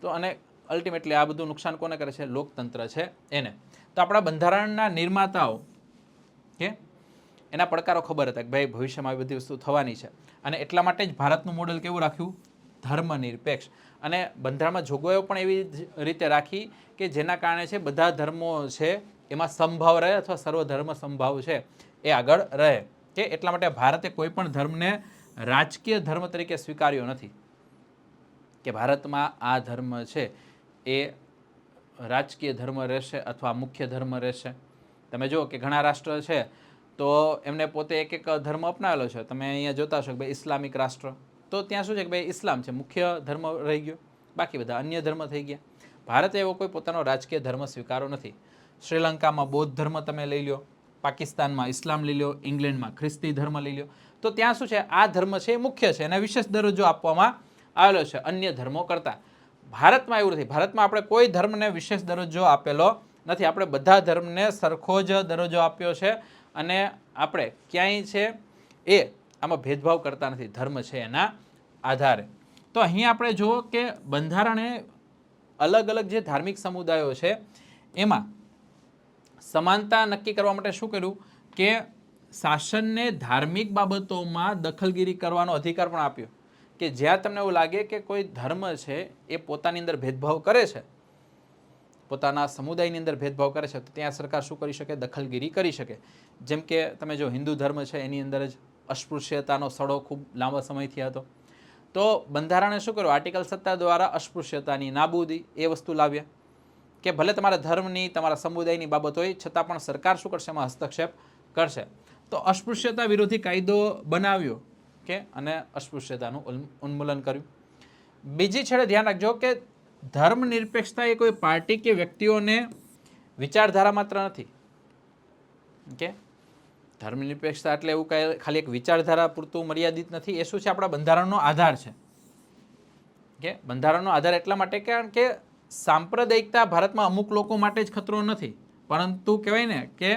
તો અને અલ્ટિમેટલી આ બધું નુકસાન કોને કરે છે, લોકતંત્ર છે એને. તો આપણા બંધારણના નિર્માતાઓ કે એના પડકારો ખબર હતા કે ભાઈ ભવિષ્યમાં આવી બધી વસ્તુ થવાની છે. અને એટલા માટે જ ભારતનું મોડેલ કેવું રાખ્યું, ધર્મનિરપેક્ષ. અને બંધારણમાં જોગવાઈઓ પણ એવી રીતે રાખી કે જેના કારણે છે બધા ધર્મો છે એમાં સંભાવ રહે અથવા સર્વધર્મ સંભાવ છે એ આગળ રહે. કે એટલા માટે ભારતે કોઈ પણ ધર્મને રાજકીય ધર્મ તરીકે સ્વીકાર્યો નથી કે ભારતમાં આ ધર્મ છે એ રાજકીય ધર્મ રહેશે અથવા મુખ્ય ધર્મ રહેશે. તમે જુઓ કે ઘણા રાષ્ટ્ર છે તો એમને પોતે એક એક ધર્મ અપનાવેલો છે. તમે અહીંયા જોતા હશો કે ભાઈ ઇસ્લામિક રાષ્ટ્ર, તો ત્યાં શું છે કે ભાઈ ઇસ્લામ છે મુખ્ય ધર્મ રહી ગયો, બાકી બધા અન્ય ધર્મ થઈ ગયા. ભારતે એવો કોઈ પોતાનો રાજકીય ધર્મ સ્વીકારો નથી. શ્રીલંકામાં બૌદ્ધ ધર્મ તમે લઈ લો, પાકિસ્તાનમાં ઇસ્લામ લઈ લો, ઇંગ્લેન્ડમાં ખ્રિસ્તી ધર્મ લઈ લો, તો ત્યાં શું છે આ ધર્મ છે એ મુખ્ય છે, એને વિશેષ દરજ્જો આપવામાં આવેલો છે અન્ય ધર્મો કરતાં. ભારતમાં એવું નથી. ભારતમાં આપણે કોઈ ધર્મને વિશેષ દરજ્જો આપેલો નથી. આપણે બધા ધર્મને સરખો જ દરજ્જો આપ્યો છે અને આપણે ક્યાંય છે એ આમાં ભેદભાવ કરતા નથી ધર્મ છે એના આધારે. તો અહીંયા આપણે જુઓ કે બંધારણે અલગ અલગ જે ધાર્મિક સમુદાયો છે એમાં સમાનતા નક્કી કરવા માટે શું કર્યું કે શાસનને ધાર્મિક બાબતોમાં દખલગીરી કરવાનો અધિકાર પણ આપ્યો. કે જ્યાં તમને એવું લાગે કે કોઈ ધર્મ છે એ પોતાની અંદર ભેદભાવ કરે છે, પોતાના સમુદાયની અંદર ભેદભાવ કરે છે, તો ત્યાં સરકાર શું કરી શકે, દખલગીરી કરી શકે. જેમ કે તમે જો હિન્દુ ધર્મ છે એની અંદર જ અસ્પૃશ્યતાનો સડો ખૂબ લાંબા સમયથી હતો. તો બંધારણે શું કર્યું, આર્ટિકલ 17 દ્વારા અસ્પૃશ્યતાની નાબૂદી એ વસ્તુ લાવ્યા કે ભલે તમારા ધર્મની તમારા સમુદાયની બાબત હોય છતાં પણ સરકાર શું કરશે, એમાં હસ્તક્ષેપ કરશે. તો અસ્પૃશ્યતા વિરોધી કાયદો બનાવ્યો કે અને અસ્પૃશ્યતાનું ઉન્મૂલન કર્યું. બીજી છેડે ધ્યાન રાખજો કે ધર્મનિરપેક્ષતા એ કોઈ પાર્ટી કે વ્યક્તિઓને વિચારધારા માત્ર નથી. કે ધર્મનિરપેક્ષતા એટલે એવું કઈ ખાલી એક વિચારધારા પૂરતું મર્યાદિત નથી. એ શું છે? આપણા બંધારણનો આધાર છે. કે બંધારણનો આધાર એટલા માટે કારણ કે સાંપ્રદાયિકતા ભારતમાં અમુક લોકો માટે જ ખતરો નથી, પરંતુ કહેવાય ને કે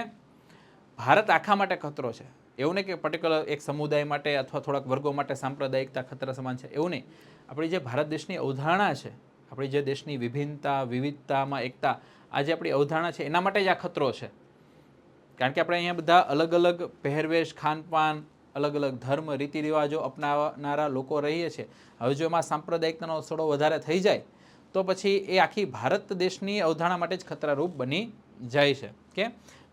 ભારત આખા માટે ખતરો છે. એવું નહીં કે પર્ટિક્યુલર એક સમુદાય માટે અથવા થોડાક વર્ગો માટે સાંપ્રદાયિકતા ખતરા સમાન છે, એવું નહીં. આપણી જે ભારત દેશની અવધારણા છે, આપણી જે દેશની વિભિન્નતા, વિવિધતામાં એકતા, આ જે આપણી અવધારણા છે એના માટે જ આ ખતરો છે. કારણ કે આપણે અહીંયા બધા અલગ અલગ પહેરવેશ, ખાનપાન, અલગ અલગ ધર્મ, રીતિ રિવાજો અપનાવનારા લોકો રહીએ છીએ. હવે જો એમાં સાંપ્રદાયિકતાનો સડો વધારે થઈ જાય તો પછી એ આખી ભારત દેશની અવધારણા માટે જ ખતરારૂપ બની જાય છે. કે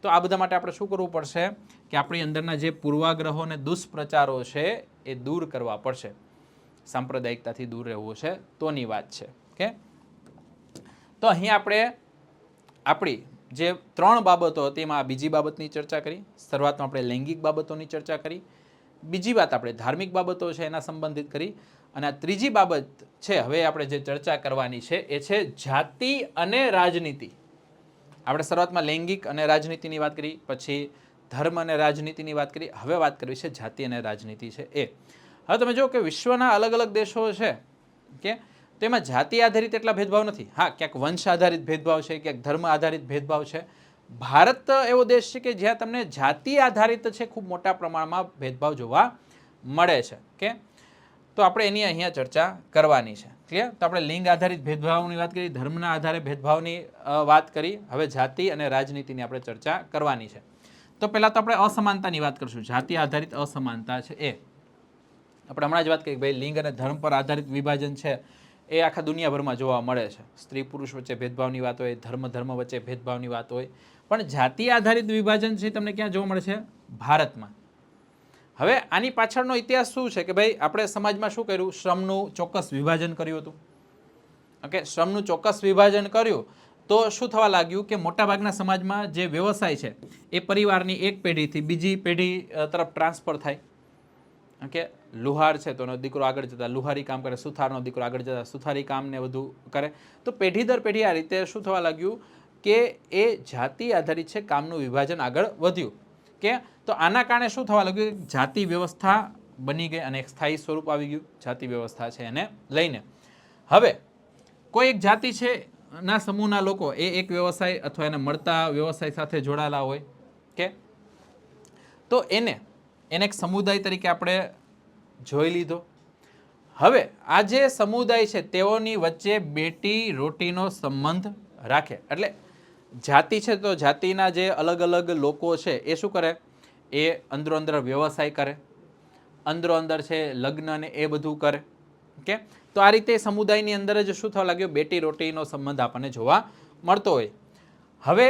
તો આ બધા માટે આપણે શું કરવું પડશે કે આપણી અંદરના જે પૂર્વાગ્રહો અને દુષ્પ્રચારો છે એ દૂર કરવા પડશે. સાંપ્રદાયિકતાથી દૂર રહેવું છે તોની વાત છે. કે તો અહીં આપણે આપણી જે 3 બાબતો હતી એમાં બીજી બાબતની ચર્ચા કરી. શરૂઆતમાં આપણે લૈંગિક બાબતોની ચર્ચા કરી. બીજી વાત આપણે ધાર્મિક બાબતો છે એના સંબંધિત કરી. અને આ ત્રીજી બાબત છે હવે આપણે જે ચર્ચા કરવાની છે એ છે જાતિ અને રાજનીતિ. આપણે શરૂઆતમાં લૈંગિક અને રાજનીતિની વાત કરી, પછી ધર્મ અને રાજનીતિની વાત કરી, હવે વાત કરવી છે જાતિ અને રાજનીતિ છે એ. હવે તમે જુઓ કે વિશ્વના અલગ અલગ દેશો છે કે તેમાં જાતિ આધારિત એટલા ભેદભાવ નથી. હા, ક્યાંક વંશ આધારિત ભેદભાવ છે, ક્યાંક ધર્મ આધારિત ભેદભાવ છે. ભારત એવો દેશ છે કે જ્યાં તમને જાતિ આધારિત છે ખૂબ મોટા પ્રમાણમાં ભેદભાવ જોવા મળે છે. કે તો આપણે એની અહીંયા ચર્ચા કરવાની છે. ક્લિયર? તો આપણે લિંગ આધારિત ભેદભાવની વાત કરી, ધર્મના આધારે ભેદભાવની વાત કરી, હવે જાતિ અને રાજનીતિની આપણે ચર્ચા કરવાની છે. તો પહેલાં તો આપણે અસમાનતાની વાત કરીશું. જાતિ આધારિત અસમાનતા છે એ આપણે હમણાં જ વાત કરી. ભાઈ લિંગ અને ધર્મ પર આધારિત વિભાજન છે એ આખા દુનિયાભરમાં જોવા મળે છે. સ્ત્રી પુરુષ વચ્ચે ભેદભાવની વાત હોય, ધર્મ વચ્ચે ભેદભાવની વાત હોય, પણ જાતિ આધારિત વિભાજન છે તમને ક્યાં જોવા મળે છે? ભારતમાં. હવે આની પાછળનો ઇતિહાસ શું છે કે ભાઈ આપણે સમાજમાં શું કર્યું? શ્રમનું ચોક્કસ વિભાજન કર્યું હતું. ઓકે, શ્રમનું ચોક્કસ વિભાજન કર્યું તો શું થવા લાગ્યું કે મોટાભાગના સમાજમાં જે વ્યવસાય છે એ પરિવારની એક પેઢીથી બીજી પેઢી તરફ ટ્રાન્સફર થાય. ઓકે, લુહાર છે તો એનો દીકરો આગળ જતા લુહારી કામ કરે, સુથારનો દીકરો આગળ જતા સુથારી કામને વધુ કરે. તો પેઢી દર પેઢી આ રીતે શું થવા લાગ્યું કે એ જાતિ આધારિત છે કામનું વિભાજન આગળ વધ્યું. કે તો આના કારણે શું થવા લાગ્યું? જાતિ વ્યવસ્થા બની ગઈ અને એક સ્થાયી સ્વરૂપ આવી ગયું જાતિ વ્યવસ્થા છે એને લઈને. હવે કોઈ એક જાતિ છે ના સમૂહના લોકો એ એક વ્યવસાય અથવા એને મળતા વ્યવસાય સાથે જોડાયેલા હોય કે તો એને એક સમુદાય તરીકે આપણે જોઈ લીધો. હવે આ જે સમુદાય છે તેઓની વચ્ચે બેટી રોટીનો સંબંધ રાખે. એટલે જાતિ છે તો જાતિના જે અલગ અલગ લોકો છે એ શું કરે? એ અંદરો અંદર વ્યવસાય કરે, અંદરો અંદર છે લગ્ન ને એ બધું કરે. કે તો આ રીતે સમુદાયની અંદર જ શું થવા લાગ્યો? બેટી રોટીનો સંબંધ આપણને જોવા મળતો હોય. હવે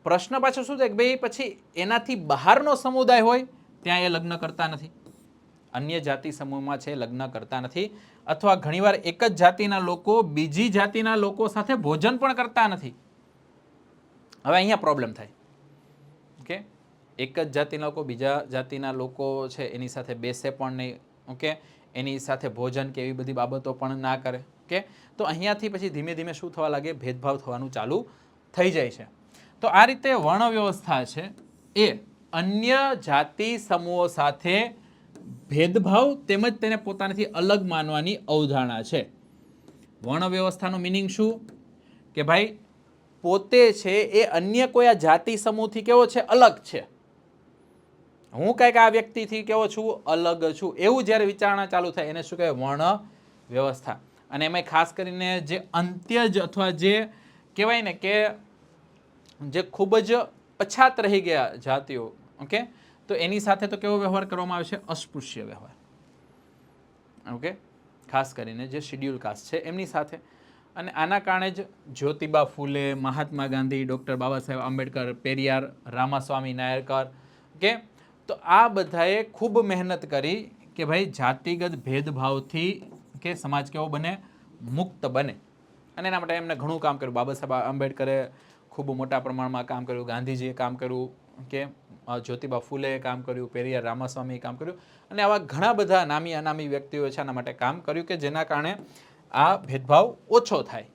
પ્રશ્ન પાછો શું થાય કે ભાઈ પછી એનાથી બહારનો સમુદાય હોય ત્યાં એ લગ્ન કરતા નથી, અન્ય જાતિ સમૂહમાં છે લગ્ન કરતા નથી, અથવા ઘણીવાર એક જ જાતિના લોકો બીજી જાતિના લોકો સાથે ભોજન પણ કરતા નથી. હવે અહીંયા પ્રોબ્લેમ થાય. ઓકે, એક જ જાતિના લોકો બીજા જાતિના લોકો છે એની સાથે બેસે પણ નહીં. ઓકે, એની સાથે ભોજન કે એવી બધી બાબતો પણ ના કરે. ઓકે, તો અહીંયાથી પછી ધીમે ધીમે શું થવા લાગે? ભેદભાવ થવાનું ચાલુ થઈ જાય છે. તો આ રીતે વર્ણ વ્યવસ્થા છે એ અન્ય જાતિ સમૂહો સાથે ભેદભાવ તેમજ તેને પોતાનાથી અલગ માનવાની અવધારણા છે. વર્ણ વ્યવસ્થાનું મિનિંગ શું? કે ભાઈ પોતે છે એ અન્ય કોઈ આ જાતિ સમૂહથી કેવો છે? અલગ છે. હું કંઈક આ વ્યક્તિથી કેવો છું? અલગ છું. એવું જ્યારે વિચારણા ચાલુ થાય એને શું કહેવાય? વર્ણ વ્યવસ્થા. અને એમાં ખાસ કરીને જે અંત્યજ અથવા જે કહેવાય ને કે જે ખૂબ જ પછાત રહી ગયા જાતિઓ, ઓકે, તો એની સાથે તો કેવો વ્યવહાર કરવામાં આવે છે? અસ્પૃશ્ય વ્યવહાર. ઓકે, ખાસ કરીને જે શિડ્યુલ કાસ્ટ છે એમની સાથે. અને આના કારણે જ જ્યોતિબા ફૂલે, મહાત્મા ગાંધી, ડૉક્ટર બાબા સાહેબ આંબેડકર, પેરિયાર, રામાસ્વામી નાયરકર, કે તો આ બધાએ ખૂબ મહેનત કરી કે ભાઈ જાતિગત ભેદભાવથી કે સમાજ કેવો બને? મુક્ત બને. અને એના માટે એમને ઘણું કામ કર્યું. બાબા સાહેબ આંબેડકરે ખૂબ મોટા પ્રમાણમાં કામ કર્યું, ગાંધીજીએ કામ કર્યું. કે જ્યોતિબા ફૂલેએ કામ કર્યું, પેરિયાર રામાસ્વામીએ કામ કર્યું, અને આવા ઘણા બધા નામી અનામી વ્યક્તિઓ છે આના માટે કામ કર્યું કે જેના કારણે આ ભેદભાવ ઓછો થાય.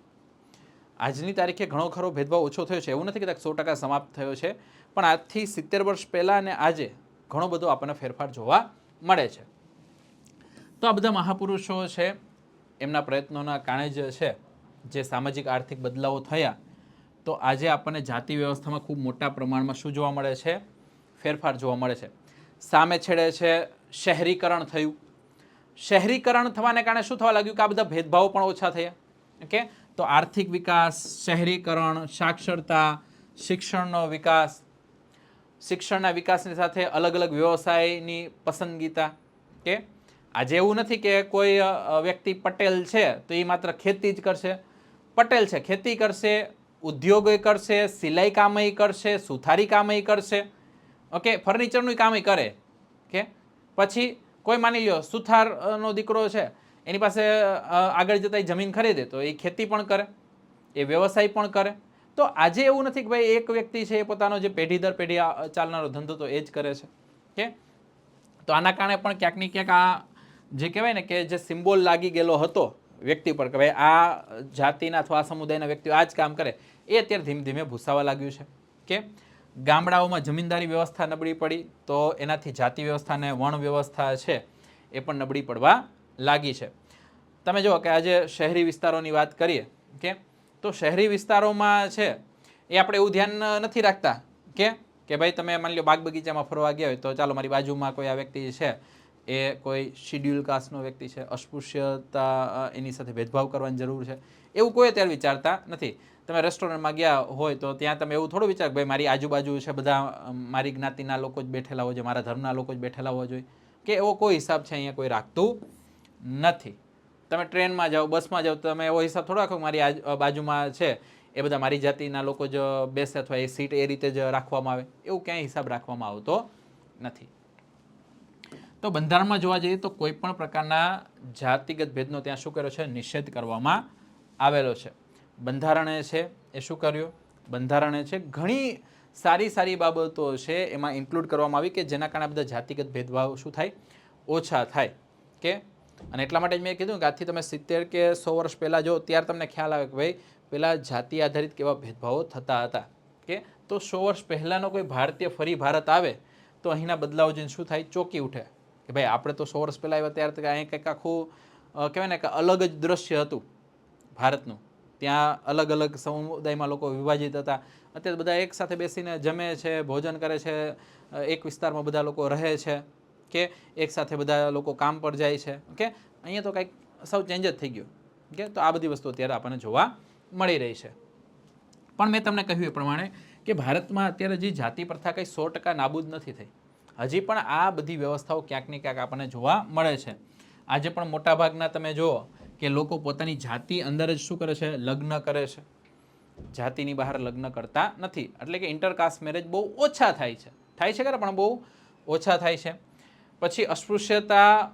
આજની તારીખે ઘણો ખરો ભેદભાવ ઓછો થયો છે, એવું નથી કે 100% સમાપ્ત થયો છે, પણ આજથી 70 વર્ષ પહેલાં અને આજે ઘણો બધો આપણને ફેરફાર જોવા મળે છે. તો આ બધા મહાપુરુષો છે, એમના પ્રયત્નોના કારણે જ છે જે સામાજિક આર્થિક બદલાવો થયા, તો આજે આપણને જાતિ વ્યવસ્થામાં ખૂબ મોટા પ્રમાણમાં શું જોવા મળે છે? ફેરફાર જોવા મળે છે. સામે છેડે છે શહેરીકરણ થયું. શહેરીકરણ થવાને કારણે શું થવા લાગ્યું કે આ બધા ભેદભાવો પણ ઓછા થયા. ઓકે, તો આર્થિક વિકાસ, શહેરીકરણ, સાક્ષરતા, શિક્ષણનો વિકાસ, શિક્ષણના વિકાસની સાથે અલગ અલગ વ્યવસાયની પસંદગીતા. કે આજે એવું નથી કે કોઈ વ્યક્તિ પટેલ છે તો એ માત્ર ખેતી જ કરશે. પટેલ છે ખેતી કરશે, ઉદ્યોગો કરશે, સિલાઈ કામય કરશે, સુથારી કામય કરશે, ઓકે, ફર્નિચરનું કામય કરે. કે પછી કોઈ માની લો સુથારનો દીકરો છે, એની પાસે આગળ જતા જમીન ખરીદે તો એ ખેતી પણ કરે, એ વ્યવસાય પણ કરે. તો આજે એવું નથી કે ભાઈ એક વ્યક્તિ છે એ પોતાનો જે પેઢી દર પેઢી ચાલનારો ધંધો તો એ જ કરે છે. કે તો આના કારણે પણ ક્યાંક ને ક્યાંક આ જે કહેવાય ને કે જે સિમ્બોલ લાગી ગયેલો હતો વ્યક્તિ પર કે ભાઈ આ જાતિના અથવા આ સમુદાયના વ્યક્તિઓ આ જ કામ કરે, એ અત્યારે ધીમે ધીમે ભૂસાવા લાગ્યું છે. કે ગામડાઓમાં જમીનદારી વ્યવસ્થા નબળી પડી તો એનાથી જાતિ વ્યવસ્થા અને વર્ણ વ્યવસ્થા છે એ પણ નબળી પડવા લાગી છે. તમે જુઓ કે આજે શહેરી વિસ્તારોની વાત કરીએ કે તો શહેરી વિસ્તારોમાં છે એ આપણે એવું ધ્યાન નથી રાખતા કે ભાઈ તમે માની લો બાગ બગીચામાં ફરવા ગયા હોય તો ચાલો મારી બાજુમાં કોઈ આ વ્યક્તિ છે એ કોઈ શિડ્યુલ કાસ્ટનો વ્યક્તિ છે, અસ્પૃશ્યતા એની સાથે ભેદભાવ કરવાની જરૂર છે, એવું કોઈ અત્યારે વિચારતા નથી. તમે રેસ્ટોરન્ટમાં ગયા હોય તો ત્યાં તમે એવું થોડું વિચાર ભાઈ મારી આજુબાજુ છે બધા મારી જ્ઞાતિના લોકો જ બેઠેલા હોય છે, મારા ધર્મના લોકો જ બેઠેલા હોવા જોઈએ, કે એવો કોઈ હિસાબ છે અહીંયા કોઈ રાખતું નથી. તમે ટ્રેનમાં જાઓ, બસમાં જાઓ, તમે એવો હિસાબ થોડો રાખો મારી બાજુમાં છે એ બધા મારી જાતિના લોકો જ બેસે અથવા એ સીટ એ રીતે જ રાખવામાં આવે, એવું ક્યાંય હિસાબ રાખવામાં આવતો નથી. તો બંધારણમાં જોવા જઈએ તો કોઈ પણ પ્રકારના જાતિગત ભેદનો ત્યાં શું કર્યો છે? નિષેધ કરવામાં આવેલો છે. બંધારણે છે એ શું કર્યું? બંધારણે છે ઘણી સારી સારી બાબતો છે એમાં ઇન્ક્લુડ કરવામાં આવી કે જેના કારણે બધા જાતિગત ભેદભાવ શું થાય? ઓછા થાય. કે અને એટલા માટે જ મેં કીધું કે આજથી તમે 70 કે 100 વર્ષ પહેલાં જો ત્યારે તમને ખ્યાલ આવે કે ભાઈ પહેલાં જાતિ આધારિત કેવા ભેદભાવો થતા હતા. કે તો 100 વર્ષ પહેલાંનો કોઈ ભારતીય ફરી ભારત આવે તો અહીંના બદલાવ જોઈને શું થાય? ચોંકી ઉઠે કે ભાઈ આપણે તો 100 વર્ષ પહેલાં આવ્યા ત્યારે અહીં કંઈક આખું કહેવાય ને કે અલગ જ દૃશ્ય હતું ભારતનું. ત્યાં અલગ અલગ સમુદાયમાં લોકો વિભાજિત હતા. અત્યારે બધા એક સાથે બેસીને જમે છે, ભોજન કરે છે, એક વિસ્તારમાં બધા લોકો રહે છે, કે એક સાથે બધા લોકો કામ પર જાય છે. ઓકે, અહીંયા તો કંઈક સૌ ચેન્જ જ થઈ ગયું. કે તો આ બધી વસ્તુ અત્યારે આપણને જોવા મળી રહી છે. પણ મેં તમને કહ્યું એ પ્રમાણે કે ભારતમાં અત્યારે જે જાતિ પ્રથા કંઈ 100% નાબૂદ નથી થઈ. હજી પણ આ બધી વ્યવસ્થાઓ ક્યાંક ને ક્યાંક આપણને જોવા મળે છે. આજે પણ મોટાભાગના તમે જુઓ કે લોકો પોતાની જાતિ અંદર જ શું કરે છે? લગ્ન કરે છે. જાતિની બહાર લગ્ન કરતા નથી. એટલે કે ઇન્ટરકાસ્ટ મેરેજ બહુ ઓછા થાય છે. થાય છે ખરા પણ બહુ ઓછા થાય છે. પછી અસ્પૃશ્યતા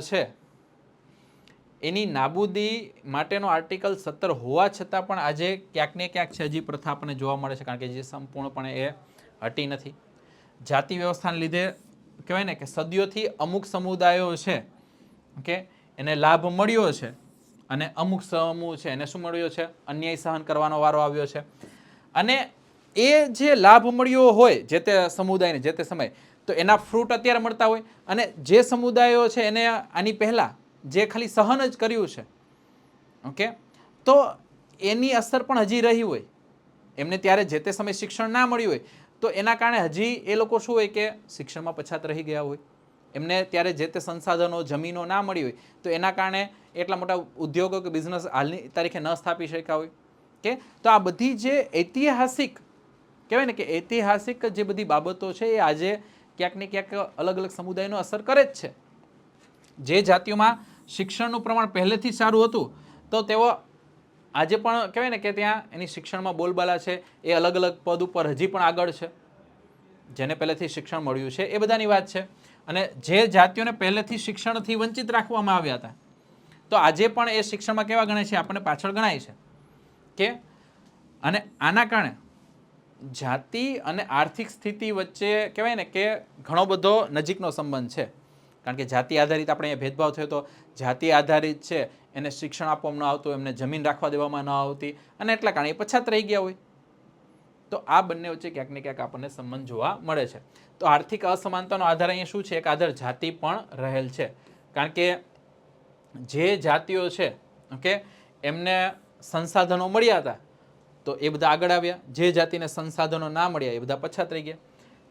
છે એની નાબૂદી માટેનો આર્ટિકલ 17 હોવા છતાં પણ આજે ક્યાંક ને ક્યાંક છે હજી પ્રથા આપણને જોવા મળે છે, કારણ કે જે સંપૂર્ણપણે એ હટી નથી. જાતિ વ્યવસ્થાને લીધે કહેવાય ને કે સદીઓથી અમુક સમુદાયો છે કે એને લાભ મળ્યો છે અને અમુક સમૂહ છે એને શું મળ્યો છે? અન્યાય સહન કરવાનો વારો આવ્યો છે. અને એ જે લાભ મળ્યો હોય જે તે સમુદાયને જે તે સમયે, તો એના ફ્રૂટ અત્યારે મળતા હોય, અને જે સમુદાયો છે એને આની પહેલાં જે ખાલી સહન જ કર્યું છે, ઓકે, તો એની અસર પણ હજી રહી હોય. એમને ત્યારે જે તે સમયે શિક્ષણ ના મળ્યું હોય તો એના કારણે હજી એ લોકો શું હોય કે શિક્ષણમાં પછાત રહી ગયા હોય. એમને ત્યારે જે તે સંસાધનો જમીનો ના મળી હોય તો એના કારણે એટલા મોટા ઉદ્યોગો કે બિઝનેસ હાલની તારીખે ન સ્થાપી શક્યા હોય. કે તો આ બધી જે ઐતિહાસિક કહેવાય ને કે ઐતિહાસિક જે બધી બાબતો છે એ આજે ક્યાંક ને ક્યાંક અલગ અલગ સમુદાયનો અસર કરે જ છે. જે જાતિઓમાં શિક્ષણનું પ્રમાણ પહેલેથી સારું હતું તો તેઓ આજે પણ કહેવાય ને કે ત્યાં એની શિક્ષણમાં બોલબાલા છે, એ અલગ અલગ પદ ઉપર હજી પણ આગળ છે. જેને પહેલેથી શિક્ષણ મળ્યું છે એ બધાની વાત છે. અને જે જાતિઓને પહેલેથી શિક્ષણથી વંચિત રાખવામાં આવ્યા હતા તો આજે પણ એ શિક્ષણમાં કેવા ગણાય છે? આપણને પાછળ ગણાય છે. કે અને આના કારણે જાતિ અને આર્થિક સ્થિતિ વચ્ચે કહેવાય ને કે ઘણો બધો નજીકનો સંબંધ છે. કારણ કે જાતિ આધારિત આપણે અહીંયા ભેદભાવ થયો તો જાતિ આધારિત છે એને શિક્ષણ આપવામાં ન આવતું, એમને જમીન રાખવા દેવામાં ન આવતી અને એટલા કારણે એ પછાત રહી ગયા હોય. તો આ બંને વચ્ચે ક્યાંક ને ક્યાંક આપણને સંબંધ જોવા મળે છે. તો આર્થિક અસમાનતાનો આધાર અહીંયા શું છે? એક આધાર જાતિ પણ રહેલ છે. કારણ કે જે જાતિઓ છે ઓકે એમને સંસાધનો મળ્યા હતા તો એ બધા આગળ આવ્યા, જે જાતિને સંસાધનો ના મળ્યા એ બધા પછાત રહી ગયા.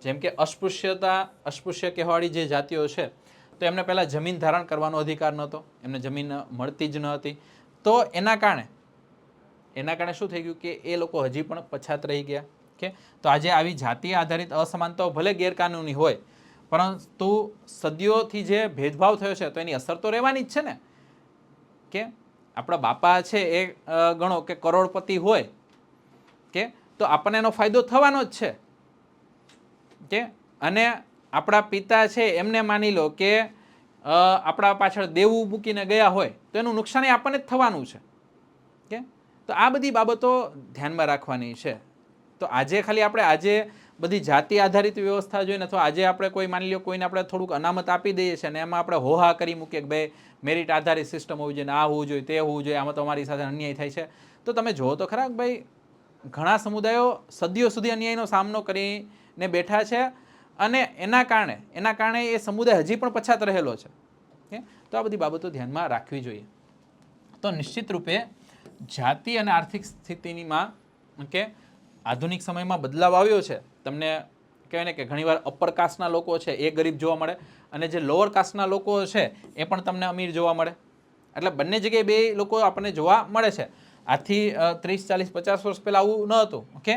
જેમ કે અસ્પૃશ્ય કહેવાળી જે જાતિઓ છે તો એમને પહેલાં જમીન ધારણ કરવાનો અધિકાર નહોતો, એમને જમીન મળતી જ ન હતી. તો એના કારણે શું થઈ ગયું કે એ લોકો હજી પણ પછાત રહી ગયા. કે તો આજે આવી જાતિ આધારિત અસમાનતાઓ ભલે ગેરકાનૂની હોય પરંતુ સદીઓથી જે ભેદભાવ થયો છે તો એની અસર તો રહેવાની જ છે ને. કે આપણા બાપા છે એ ગણો કે કરોડપતિ હોય કે તો આપણને એનો ફાયદો થવાનો જ છે. કે અને આપણા પિતા છે એમને માની લો કે આપણા પાછળ દેવું મૂકીને ગયા હોય તો એનું નુકસાન આપણને જ થવાનું છે. કે તો આ બધી બાબતો ધ્યાનમાં રાખવાની છે. તો આજે ખાલી આપણે બધી જાતિ આધારિત વ્યવસ્થા જોઈને અથવા આજે આપણે કોઈ માની લો કોઈને આપણે થોડુંક અનામત આપી દઈએ છીએ અને એમાં આપણે હોહા કરી મૂકીએ કે ભાઈ મેરિટ આધારિત સિસ્ટમ હોવી જોઈએ, આ હોવું જોઈએ, તે હોવું જોઈએ, આમાં તો અમારી સાથે અન્યાય થાય છે. તો તમે જુઓ તો ખરા ભાઈ ઘણા સમુદાયો સદીઓ સુધી અન્યાયનો સામનો કરીને બેઠા છે અને એના કારણે એ સમુદાય હજી પણ પછાત રહેલો છે. તો આ બધી બાબતો ધ્યાનમાં રાખવી જોઈએ. તો નિશ્ચિત રૂપે જાતિ અને આર્થિક સ્થિતિમાં કે આધુનિક સમયમાં બદલાવ આવ્યો છે. તમને કહેવાય ને કે ઘણીવાર અપર કાસ્ટના લોકો છે એ ગરીબ જોવા મળે અને જે લોઅર કાસ્ટના લોકો છે એ પણ તમને અમીર જોવા મળે. એટલે બંને જગ્યાએ બે લોકો આપણને જોવા મળે છે. આથી 30, 40, 50 વર્ષ પહેલાં આવું ન હતું. ઓકે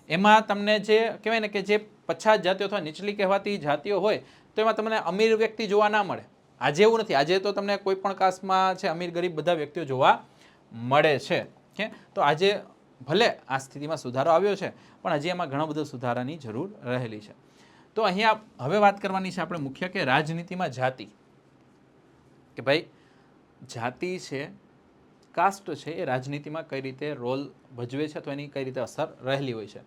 એમાં તમને જે કહેવાય ને કે જે પછાત જાતિઓ અથવા નીચલી કહેવાતી જાતિઓ હોય તો એમાં તમને અમીર વ્યક્તિ જોવા ના મળે. આજે એવું નથી. આજે તો તમને કોઈ પણ કાસ્ટમાં છે અમીર ગરીબ બધા વ્યક્તિઓ જોવા મળે છે. કે તો આજે ભલે આ સ્થિતિમાં સુધારો આવ્યો છે પણ હજી એમાં ઘણો બધો સુધારાની જરૂર રહેલી છે. તો અહીંયા હવે વાત કરવાની છે આપણે મુખ્ય કે રાજનીતિમાં જાતિ. કે ભાઈ જાતિ છે, કાસ્ટ છે એ રાજનીતિમાં કઈ રીતે રોલ ભજવે છે તો એની કઈ રીતે અસર રહેલી હોય છે.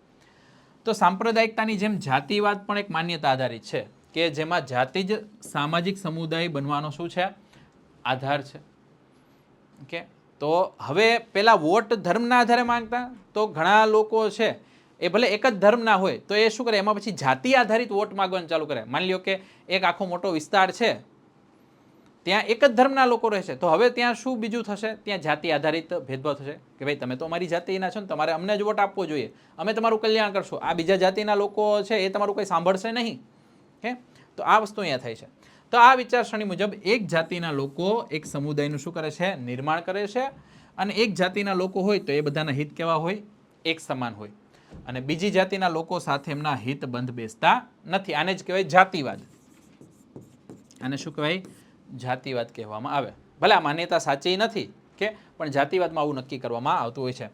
તો સાંપ્રદાયિકતાની જેમ જાતિવાદ પણ એક માન્યતા આધારિત છે કે જેમાં જાતિ જ સામાજિક સમુદાય બનવાનો શું છે? આધાર છે. ઓકે તો હવે પેલા વોટ ધર્મના આધારે માંગતા તો ઘણા લોકો છે એ ભલે એક જ ધર્મના હોય તો એ શું કરે એમાં પછી જાતિ આધારિત વોટ માંગવાનું ચાલુ કરે. માની લો કે એક આખો મોટો વિસ્તાર છે ત્યાં એક જ ધર્મના લોકો રહે છે તો હવે ત્યાં શું બીજું થશે? ત્યાં જાતિ આધારિત ભેદભાવ થશે કે ભાઈ તમે તો અમારી જાતિના છો ને તમારે અમને જ વોટ આપવો જોઈએ, અમે તમારું કલ્યાણ કરશું. આ બીજા જાતિના લોકો છે એ તમારું કંઈ સાંભળશે નહીં. કે તો આ વસ્તુ અહીંયા થાય છે. તો આ વિચારસરણી મુજબ એક જાતિના લોકો એક સમુદાયનું શું કરે છે? નિર્માણ કરે છે. અને એક જાતિના લોકો હોય તો એ બધાના હિત કેવા હોય? એક સમાન હોય. અને બીજી જાતિના લોકો સાથે એમના હિત બંધ બેસતા નથી. આને જ કહેવાય જાતિવાદ. આને શું કહેવાય? જાતિવાદ કહેવામાં આવે. ભલે આ માન્યતા સાચી નથી કે પણ જાતિવાદમાં આવું નક્કી કરવામાં આવતું હોય છે.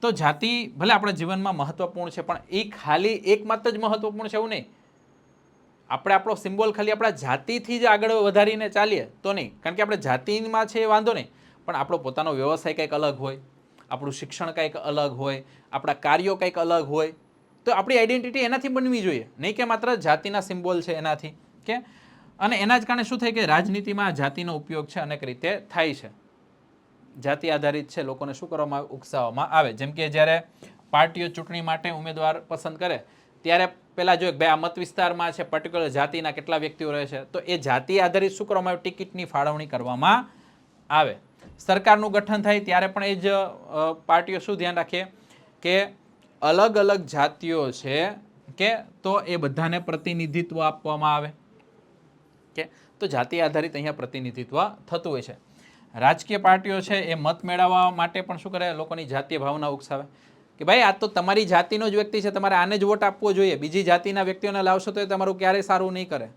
તો જાતિ ભલે આપણા જીવનમાં મહત્વપૂર્ણ છે પણ એ ખાલી એકમાત્ર જ મહત્વપૂર્ણ છે એવું નહીં. આપણે આપણો સિમ્બોલ ખાલી આપણા જાતિથી જ આગળ વધારીને ચાલીએ તો નહીં. કારણ કે આપણે જાતિમાં છે એ વાંધો નહીં પણ આપણો પોતાનો વ્યવસાય કંઈક અલગ હોય, આપણું શિક્ષણ કંઈક અલગ હોય, આપણા કાર્યો કંઈક અલગ હોય તો આપણી આઈડેન્ટિટી એનાથી બનવી જોઈએ, નહીં કે માત્ર જાતિના સિમ્બોલ છે એનાથી. કે અને એના જ કારણે શું થાય કે રાજનીતિમાં જાતિનો ઉપયોગ છે અનેક રીતે થાય છે. જાતિ આધારિત છે લોકોને શું કરવામાં આવે? ઉકસાવવામાં આવે. જેમ કે જ્યારે પાર્ટીઓ ચૂંટણી માટે ઉમેદવાર પસંદ કરે ત્યારે પહેલાં જો ભાઈ આ મત વિસ્તારમાં છે પર્ટિક્યુલર જાતિના કેટલા વ્યક્તિઓ રહે છે તો એ જાતિ આધારિત શું કરવામાં આવે? ટિકિટની ફાળવણી કરવામાં આવે. સરકારનું ગઠન થાય ત્યારે પણ એ જ પાર્ટીઓ શું ધ્યાન રાખે કે અલગ અલગ જાતિઓ છે કે તો એ બધાને પ્રતિનિધિત્વ આપવામાં આવે. કે તો જાતિ આધારિત અહીંયા પ્રતિનિધિત્વ થતું હોય છે. રાજકીય પાર્ટીઓ છે એ મત મેળવવા માટે પણ શું કરે? લોકોની જાતીય ભાવના ઉકસાવે કે ભાઈ આ તો તમારી જાતિનો જ વ્યક્તિ છે, તમારે આને જ વોટ આપવો જોઈએ, બીજી જાતિના વ્યક્તિઓને લાવશો તો એ તમારું ક્યારેય સારું નહીં કરે.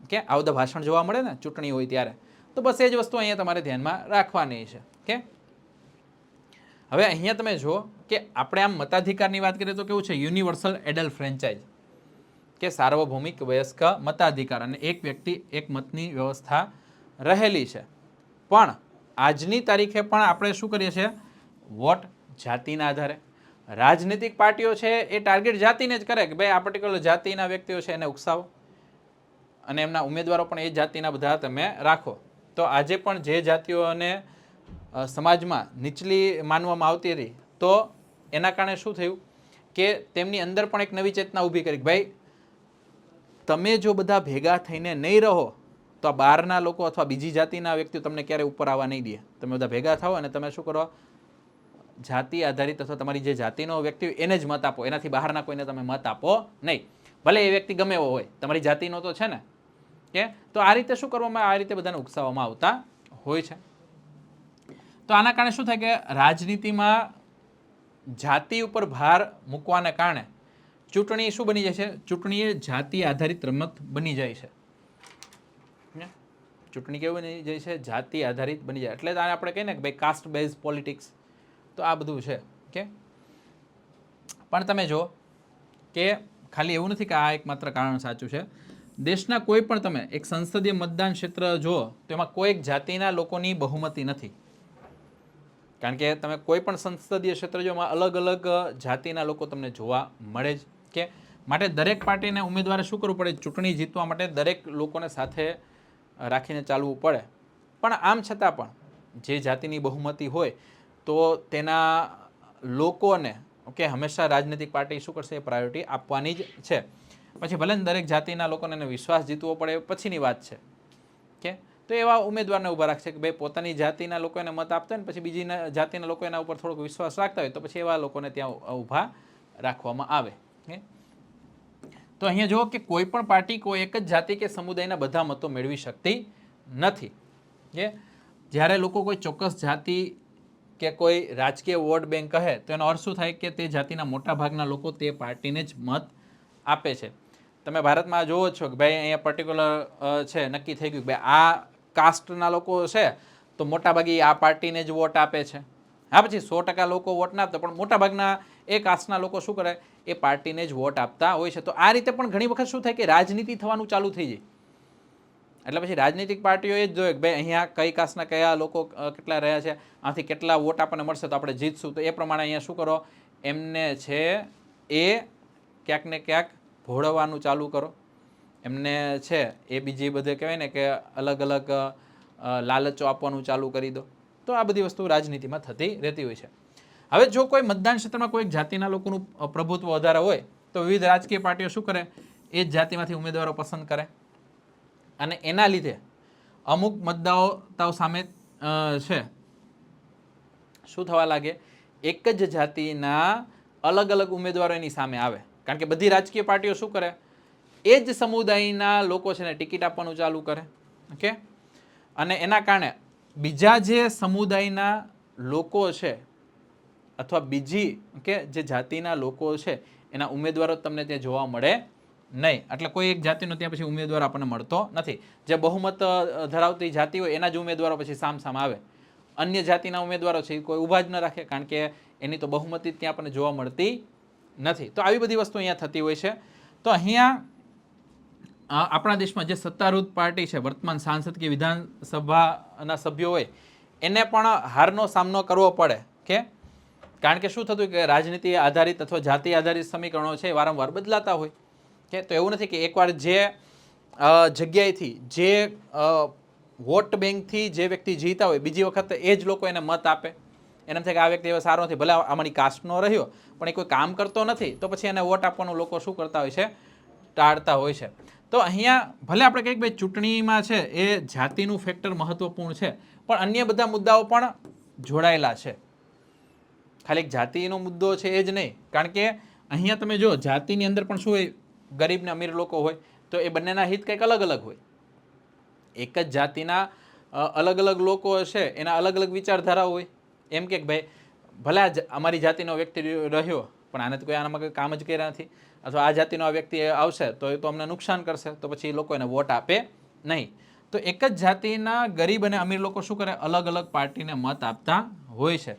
કે આ બધા ભાષણ જોવા મળે ને ચૂંટણી હોય ત્યારે. તો બસ એ જ વસ્તુ અહીંયા તમારે ધ્યાનમાં રાખવાની છે. કે હવે અહીંયા તમે જુઓ કે આપણે આમ મતાધિકારની વાત કરીએ તો કેવું છે? યુનિવર્સલ એડલ્ટ ફ્રેન્ચાઇઝ કે સાર્વભૌમિક વયસ્ક મતાધિકાર અને એક વ્યક્તિ એક મતની વ્યવસ્થા રહેલી છે. પણ આજની તારીખે પણ આપણે શું કરીએ છીએ? વોટ જાતિના આધારે. રાજનીતિક પાર્ટીઓ છે એ ટાર્ગેટ જાતિને જ કરે કે ભાઈ આ પર્ટિક્યુલર જાતિના વ્યક્તિઓ છે એને ઉકસાવો અને એમના ઉમેદવારો પણ એ જાતિના બધા તમે રાખો. તો આજે પણ જે જાતિઓને સમાજમાં નીચલી માનવામાં આવતી હતી, તો એના કારણે શું થયું કે તેમની અંદર પણ એક નવી ચેતના ઊભી કરી કે ભાઈ તમે જો બધા ભેગા થઈને નહીં રહો તો આ બહારના લોકો અથવા બીજી જાતિના વ્યક્તિઓ તમને ક્યારેય ઉપર આવવા નહીં દે. તમે બધા ભેગા થાઓ અને તમે શું કરો, જાતિ આધારિત અથવા તમારી જે જાતિનો વ્યક્તિ એને જ મત આપો, એનાથી બહારના કોઈને તમે મત આપો નહીં, ભલે એ વ્યક્તિ ગમે એવો હોય, તમારી જાતિનો તો છે ને. કે તો આ રીતે શું કરવામાં, આ રીતે બધાને ઉકસાવવામાં આવતા હોય છે. તો આના કારણે શું થાય કે રાજનીતિમાં જાતિ ઉપર ભાર મૂકવાને કારણે ચૂંટણી શું બની જાય છે, ચૂંટણી એ જાતિ આધારિત રમત બની જાય છે. ચૂંટણી કેવું બની જાય છે, જાતિ આધારિત બની જાય. એટલે આપણે કહીએ ને કે ભાઈ કાસ્ટ બેઝ પોલિટિક્સ, તો આ બધું છે. કે પણ તમે જો કે ખાલી એવું નથી કે આ એકમાત્ર કારણ સાચું છે. દેશના કોઈ પણ તમે એક સંસદીય મતદાન ક્ષેત્ર જુઓ તો એમાં કોઈ એક જાતિના લોકોની બહુમતી નથી. કારણ કે તમે કોઈ પણ સંસદીય ક્ષેત્ર જો એમાં અલગ અલગ જાતિના લોકો તમને જોવા મળે જ. કે માટે દરેક પાર્ટીને ઉમેદવારે શું કરવું પડે, ચૂંટણી જીતવા માટે દરેક લોકોને સાથે રાખીને ચાલવું પડે. પણ આમ છતાં પણ જે જાતિની બહુમતી હોય તો તેના લોકોને ઓકે હંમેશા રાજનીતિક પાર્ટી શું કરશે, એ પ્રાયોરિટી આપવાની જ છે. પછી ભલે દરેક જાતિના લોકોને એને વિશ્વાસ જીતવો પડે પછીની વાત છે. કે તો એવા ઉમેદવારને ઊભા રાખશે કે ભાઈ પોતાની જાતિના લોકો એને મત આપતા હોય ને પછી બીજી જાતિના લોકો એના ઉપર થોડોક વિશ્વાસ રાખતા હોય તો પછી એવા લોકોને ત્યાં ઊભા રાખવામાં આવે. તો અહીંયા જુઓ કે કોઈ પણ પાર્ટી કોઈ એક જ જાતિ કે સમુદાયના બધા મતો મેળવી શકતી નથી. કે જ્યારે લોકો કોઈ ચોક્કસ જાતિ કે કોઈ રાજકીય વોટ બેંક કહે તો એનો અર્થ શું થાય કે તે જાતિના મોટા ભાગના લોકો તે પાર્ટીને જ મત આપે છે. તમે ભારતમાં જોવો છો કે ભાઈ અહીંયા પર્ટિક્યુલર છે, નક્કી થઈ ગયું કે ભાઈ આ કાસ્ટના લોકો છે તો મોટાભાગે આ પાર્ટીને જ વોટ આપે છે. હા, પછી 100% લોકો વોટ ના આપતા પણ મોટાભાગના એ કાસ્ટના લોકો શું કરે, એ પાર્ટીને જ વોટ આપતા હોય છે. તો આ રીતે પણ ઘણી વખત શું થાય કે રાજનીતિ થવાનું ચાલુ થઈ જાય. એટલે પછી રાજનીતિક પાર્ટીઓ એ જ જોઈએ કે ભાઈ અહીંયા કઈ કાસ્ટના કયા લોકો કેટલા રહ્યા છે, આથી કેટલા વોટ આપણને મળશે તો આપણે જીતશું. તો એ પ્રમાણે અહીંયા શું કરો, એમને છે એ ક્યાંક ને ક્યાંક ભોળવવાનું ચાલુ કરો. એમને છે એ બીજી બધે કહેવાય ને કે અલગ અલગ લાલચો આપવાનું ચાલુ કરી દો. તો આ બધી વસ્તુ રાજનીતિમાં થતી રહેતી હોય છે. હવે જો કોઈ મતદાન ક્ષેત્રમાં કોઈ જાતિના લોકોનું પ્રભુત્વ વધારે હોય તો વિવિધ રાજકીય પાર્ટીઓ શું કરે, એ જ જાતિમાંથી ઉમેદવારો પસંદ કરે અને એના લીધે અમુક મતદાતાઓ સામે છે શું થવા લાગે, એક જ જાતિના અલગ અલગ ઉમેદવારો એની સામે આવે. કારણ કે બધી રાજકીય પાર્ટીઓ શું કરે, એ જ સમુદાયના લોકો છે ને ટિકિટ આપવાનું ચાલુ કરે. ઓકે, અને એના કારણે બીજા જે સમુદાયના લોકો છે અથવા બીજી કે જે જાતિના લોકો છે એના ઉમેદવારો તમને ત્યાં જોવા મળે નહીં. એટલે કોઈ એક જાતિનો ત્યાં પછી ઉમેદવાર આપણને મળતો નથી. જે બહુમત ધરાવતી જાતિ હોય એના જ ઉમેદવારો પછી સામ આવે. અન્ય જાતિના ઉમેદવારો છે એ કોઈ ઊભા જ ન રાખે કારણ કે એની તો બહુમતી ત્યાં આપણને જોવા મળતી નથી. તો આવી બધી વસ્તુ અહીંયા થતી હોય છે. તો અહીંયા આપણા દેશમાં જે સત્તારૂઢ પાર્ટી છે, વર્તમાન સાંસદ કે વિધાનસભાના સભ્યો હોય એને પણ હારનો સામનો કરવો પડે. કે કારણ કે શું થતું કે રાજનીતિ આધારિત અથવા જાતિ આધારિત સમીકરણો છે વારંવાર બદલાતા હોય. કે તો એવું નથી કે એકવાર જે જગ્યાએથી જે વોટ બેંકથી જે વ્યક્તિ જીતા હોય બીજી વખત એ જ લોકો એને મત આપે. એને થાય કે આ વ્યક્તિ હવે સારો નથી, ભલે આમાંની કાસ્ટનો રહ્યો પણ એ કોઈ કામ કરતો નથી, તો પછી એને વોટ આપવાનું લોકો શું કરતા હોય છે, ટાળતા હોય છે. તો અહીંયા ભલે આપણે કહીએ કે ભાઈ ચૂંટણીમાં છે એ જાતિનું ફેક્ટર મહત્વપૂર્ણ છે પણ અન્ય બધા મુદ્દાઓ પણ જોડાયેલા છે. ખાલી એક જાતિનો મુદ્દો છે એ જ નહીં. કારણ કે અહીંયા તમે જો જાતિની અંદર પણ શું હોય, ગરીબ ને અમીર લોકો હોય તો એ બંનેના હિત કંઈક અલગ અલગ હોય. એક જ જાતિના અલગ અલગ લોકો છે એના અલગ અલગ વિચારધારા હોય. એમ કે ભાઈ ભલે અમારી જાતિનો વ્યક્તિ રહ્યો પણ આને તો કોઈ આનામાં કોઈ કામ જ કર્યા નથી, અથવા આ જાતિનો આ વ્યક્તિ આવશે તો એ તો અમને નુકસાન કરશે, તો પછી એ લોકો એને વોટ આપે નહીં. તો એક જ જાતિના ગરીબ અને અમીર લોકો શું કરે, અલગ અલગ પાર્ટીને મત આપતા હોય છે.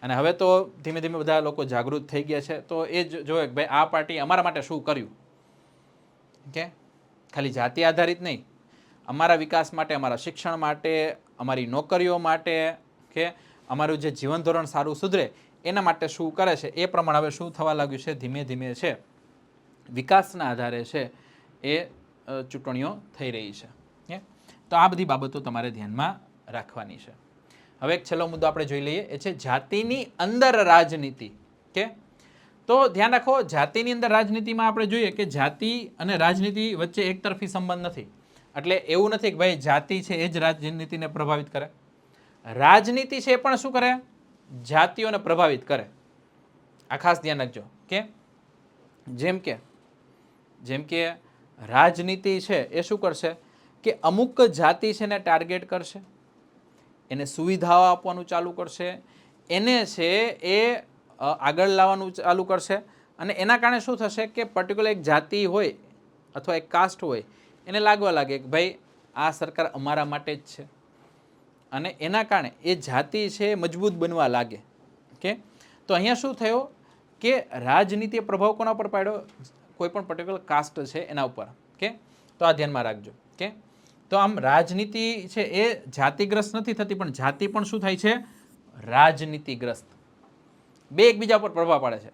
અને હવે તો ધીમે ધીમે બધા લોકો જાગૃત થઈ ગયા છે. તો એ જ જોવે કે ભાઈ આ પાર્ટી અમારા માટે શું કર્યું. કે ખાલી જાતિ આધારિત નહીં, અમારા વિકાસ માટે, અમારા શિક્ષણ માટે, અમારી નોકરીઓ માટે, કે અમારું જે જીવન ધોરણ સારું સુધરે એના માટે શું કરે છે એ પ્રમાણે હવે શું થવા લાગ્યું છે, ધીમે ધીમે છે વિકાસના આધારે છે એ ચૂંટણીઓ થઈ રહી છે. તો આ બધી બાબતો તમારે ધ્યાનમાં રાખવાની છે. હવે એક છેલ્લો મુદ્દો આપણે જોઈ લઈએ, એ છે જાતિની અંદર રાજનીતિ. કે તો ધ્યાન રાખો, જાતિની અંદર રાજનીતિમાં આપણે જોઈએ કે જાતિ અને રાજનીતિ વચ્ચે એકતરફી સંબંધ નથી. એટલે એવું નથી કે ભાઈ જાતિ છે એ જ રાજનીતિને પ્રભાવિત કરે. રાજનીતિ છે એ પણ શું કરે, જાતિઓને પ્રભાવિત કરે. આ ખાસ ધ્યાન રાખજો કે જેમ કે રાજનીતિ છે એ શું કરશે કે અમુક જાતિ છે ને ટાર્ગેટ કરશે, એને સુવિધાઓ આપવાનું ચાલુ કરશે, એને છે એ આગળ લાવવાનું ચાલુ કરશે, અને એના કારણે શું થશે કે પર્ટિક્યુલર એક જાતિ હોય અથવા એક કાસ્ટ હોય એને લાગવા લાગે કે ભાઈ આ સરકાર અમારા માટે જ છે, અને એના કારણે એ જાતિ છે મજબૂત બનવા લાગે. કે તો અહીંયા શું થયો કે રાજનીતિએ પ્રભાવ કોના પર પાડ્યો, કોઈ પણ પર્ટિક્યુલર કાસ્ટ છે એના ઉપર. કે તો આ ધ્યાનમાં રાખજો. કે તો આમ રાજનીતિ છે એ જાતિગ્રસ્ત નથી થતી, પણ જાતિ પણ શું થાય છે, રાજનીતિગ્રસ્ત. બે એકબીજા પર પ્રભાવ પાડે છે.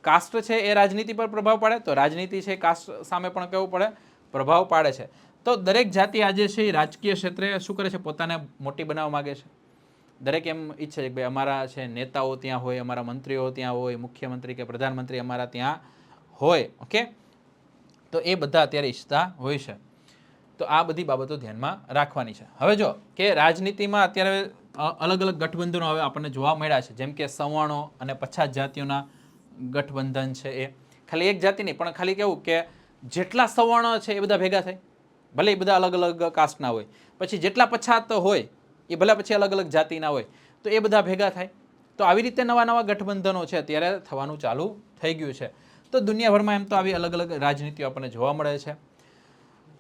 કાસ્ટ છે એ રાજનીતિ પર પ્રભાવ પાડે, તો રાજનીતિ છે કાસ્ટ સામે પણ કેવું પડે, પ્રભાવ પાડે છે. તો દરેક જાતિ આજે છે એ રાજકીય ક્ષેત્રે શું કરે છે, પોતાને મોટી બનાવવા માગે છે. દરેક એમ ઈચ્છે છે કે ભાઈ અમારા છે નેતાઓ ત્યાં હોય, અમારા મંત્રીઓ ત્યાં હોય, મુખ્યમંત્રી કે પ્રધાનમંત્રી અમારા ત્યાં હોય. ઓકે, તો એ બધા અત્યારે ઈચ્છતા હોય છે. તો આ બધી બાબતો ધ્યાનમાં રાખવાની છે. હવે જો કે રાજનીતિમાં અત્યારે અલગ અલગ ગઠબંધનો હવે આપણને જોવા મળ્યા છે, જેમ કે સવર્ણો અને પછાત જાતિઓના ગઠબંધન છે. એ ખાલી એક જાતિ નહીં, પણ ખાલી કેવું કે જેટલા સવર્ણો છે એ બધા ભેગા થાય, ભલે એ બધા અલગ અલગ કાસ્ટના હોય, પછી જેટલા પછાત હોય એ ભલે પછી અલગ અલગ જાતિના હોય, તો એ બધા ભેગા થાય. તો આવી રીતે નવા નવા ગઠબંધનો છે અત્યારે થવાનું ચાલુ થઈ ગયું છે. તો દુનિયાભરમાં એમ તો આવી અલગ અલગ રાજનીતિઓ આપણને જોવા મળે છે.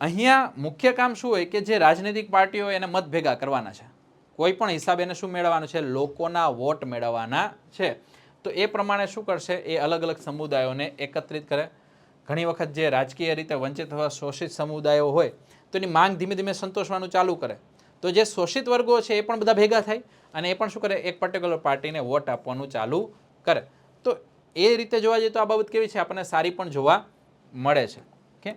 અહીંયા મુખ્ય કામ શું હોય કે જે રાજનૈતિક પાર્ટીઓ એને મત ભેગા કરવાના છે, કોઈ પણ હિસાબે એને શું મેળવવાનું છે, લોકોના વોટ મેળવવાના છે. તો એ પ્રમાણે શું કરશે, એ અલગ અલગ સમુદાયોને એકત્રિત કરે. ઘણી વખત જે રાજકીય રીતે વંચિત અથવા શોષિત સમુદાયો હોય તો એની માંગ ધીમે ધીમે સંતોષવાનું ચાલુ કરે. તો જે શોષિત વર્ગો છે એ પણ બધા ભેગા થાય અને એ પણ શું કરે, એક પર્ટિક્યુલર પાર્ટીને વોટ આપવાનું ચાલુ કરે. તો એ રીતે જોવા જઈએ તો આ બાબત કેવી છે, આપણને સારી પણ જોવા મળે છે. કે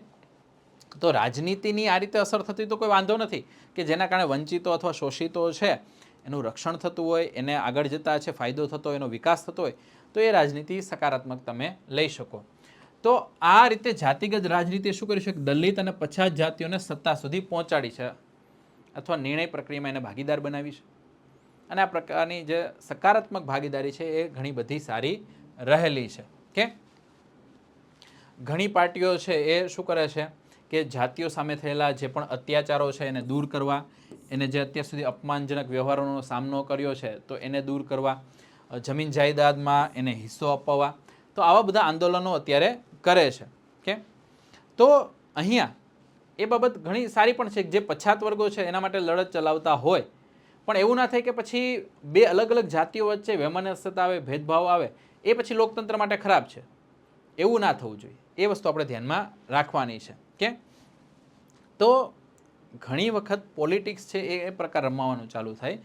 તો રાજનીતિની આ રીતે અસર થતી તો કોઈ વાંધો નથી, કે જેના કારણે વંચિતો અથવા શોષિતો છે એનું રક્ષણ થતું હોય, એને આગળ જતા છે ફાયદો થતો હોય, એનો વિકાસ થતો હોય, તો એ રાજનીતિ સકારાત્મક તમે લઈ શકો. તો આ રીતે જાતિગત રાજનીતિ શું કરી છે, દલિત અને પછાત જાતિઓને સત્તા સુધી પહોંચાડી છે અથવા નિર્ણય પ્રક્રિયામાં એને ભાગીદાર બનાવી છે. અને આ પ્રકારની જે સકારાત્મક ભાગીદારી છે એ ઘણી બધી સારી રહેલી છે. કે ઘણી પાર્ટીઓ છે એ શું કરે છે કે જાતિઓ સામે થયેલા જે પણ અત્યાચારો છે એને દૂર કરવા, એને જે અત્યાર સુધી અપમાનજનક વ્યવહારોનો સામનો કર્યો છે તો એને દૂર કરવા, જમીન જાયદાદમાં એને હિસ્સો અપાવવા, તો આવા બધા આંદોલનો અત્યારે કરે છે. કે તો અહીંયા એ બાબત ઘણી સારી પણ છે, જે પછાત વર્ગો છે એના માટે લડત ચલાવતા હોય, પણ એવું ના થાય કે પછી બે અલગ અલગ જાતિઓ વચ્ચે વૈમનસ્યતા આવે, ભેદભાવ આવે, એ પછી લોકતંત્ર માટે ખરાબ છે. એવું ના થવું જોઈએ. એ વસ્તુ આપણે ધ્યાનમાં રાખવાની છે. કે તો ઘણી વખત પોલિટિક્સ છે એ પ્રકાર રમવાનું ચાલુ થાય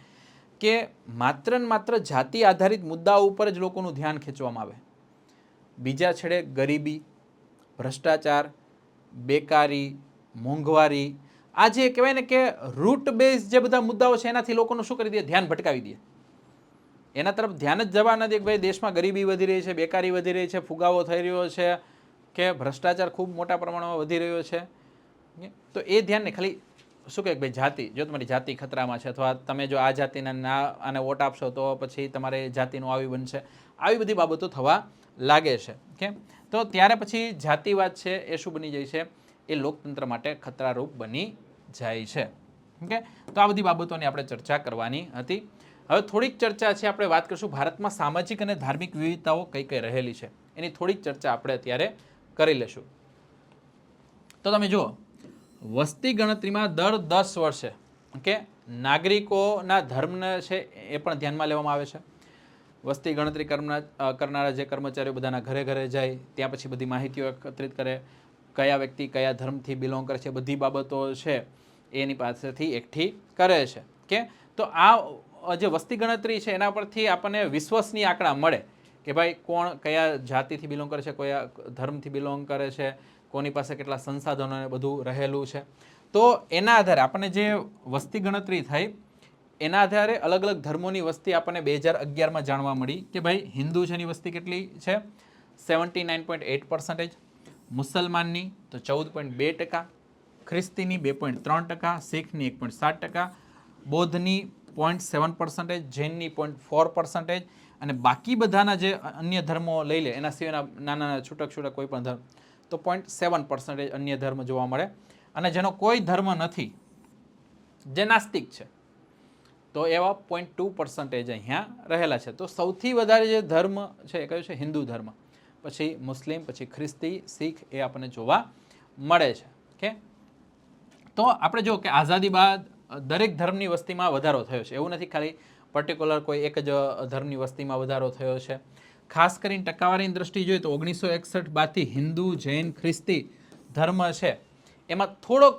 કે માત્ર ને માત્ર જાતિ આધારિત મુદ્દાઓ ઉપર જ લોકોનું ધ્યાન ખેંચવામાં આવે. બીજા છેડે ગરીબી, ભ્રષ્ટાચાર, બેકારી, મોંઘવારી, આ જે કહેવાય ને કે રૂટ બેઝ જે બધા મુદ્દાઓ છે એનાથી લોકોનું શું કરી દે, ધ્યાન ભટકાવી દે. એના તરફ ધ્યાન જ જવા નથી કે ભાઈ દેશમાં ગરીબી વધી રહી છે, બેકારી વધી રહી છે, ફુગાવો થઈ રહ્યો છે, કે ભ્રષ્ટાચાર ખૂબ મોટા પ્રમાણમાં વધી રહ્યો છે. તો એ ધ્યાન ને ખાલી શું કહે ભાઈ જાતિ, જો તમારી જાતિ ખતરામાં છે અથવા તમે જો આ જાતિને ના આને વોટ આપશો તો પછી તમારે જાતિનું આવી બનશે, આવી બધી બાબતો થવા લાગે છે. કે તો ત્યારે પછી જાતિવાદ છે એ શું બની જાય છે, એ લોકતંત્ર માટે ખતરારૂપ બની જાય છે. ઓકે, તો આ બધી બાબતોની આપણે ચર્ચા કરવાની હતી. હવે થોડીક ચર્ચા છે આપણે વાત કરીશું ભારતમાં સામાજિક અને ધાર્મિક વિવિધતાઓ કઈ કઈ રહેલી છે, એની થોડીક ચર્ચા આપણે અત્યારે કરી લેશું. તો તમે જુઓ, વસ્તી ગણતરીમાં દર 10 વર્ષે કે નાગરિકોના ધર્મને છે એ પણ ધ્યાનમાં લેવામાં આવે છે. વસ્તી ગણતરી કરનારા જે કર્મચારીઓ બધાના ઘરે ઘરે જાય, ત્યાં પછી બધી માહિતીઓ એકત્રિત કરે, કયા વ્યક્તિ કયા ધર્મથી બિલોંગ કરે છે, બધી બાબતો છે એની પાસેથી એકઠી કરે છે. કે તો આ જે વસ્તી ગણતરી છે એના પરથી આપણને વિશ્વસનીય આંકડા મળે કે ભાઈ કોણ કયા જાતિથી બિલોંગ કરે છે, કયા ધર્મથી બિલોંગ કરે છે, કોની પાસે કેટલા સંસાધનો ને બધું રહેલું છે. તો એના આધારે આપણને જે વસ્તી ગણતરી થઈ એના આધારે અલગ અલગ ધર્મોની વસ્તી આપણને 2011માં જાણવા મળી કે ભાઈ હિન્દુ છે એની વસ્તી કેટલી છે 79.8%, મુસલમાનની તો 14.2%, ખ્રિસ્તીની 2.3%, શીખની 1.7%, બૌદ્ધની 0.7%, જૈનની 0.4%, અને બાકી બધાના જે અન્ય ધર્મો લઈ લે એના સિવાયના નાના છૂટક કોઈ પણ ધર્મ તો 0.7% અન્ય ધર્મ જોવા મળે. અને જેનો કોઈ ધર્મ નથી, જે નાસ્તિક છે, તો એવા 0.2% અહીંયા રહેલા છે. તો સૌથી વધારે જે ધર્મ છે એ કયો છે? હિન્દુ ધર્મ, પછી મુસ્લિમ, પછી ખ્રિસ્તી, શીખ એ આપણને જોવા મળે છે. ઓકે, તો આપણે જો કે આઝાદી બાદ દરેક ધર્મની વસ્તીમાં વધારો થયો છે. એવું નથી ખાલી પર્ટિક્યુલર કોઈ એક જ ધર્મની વસ્તીમાં વધારો થયો છે. ખાસ કરીને ટકાવારીની દ્રષ્ટિએ જોઈએ તો 1961 બાદથી હિન્દુ, જૈન, ખ્રિસ્તી ધર્મ છે એમાં થોડોક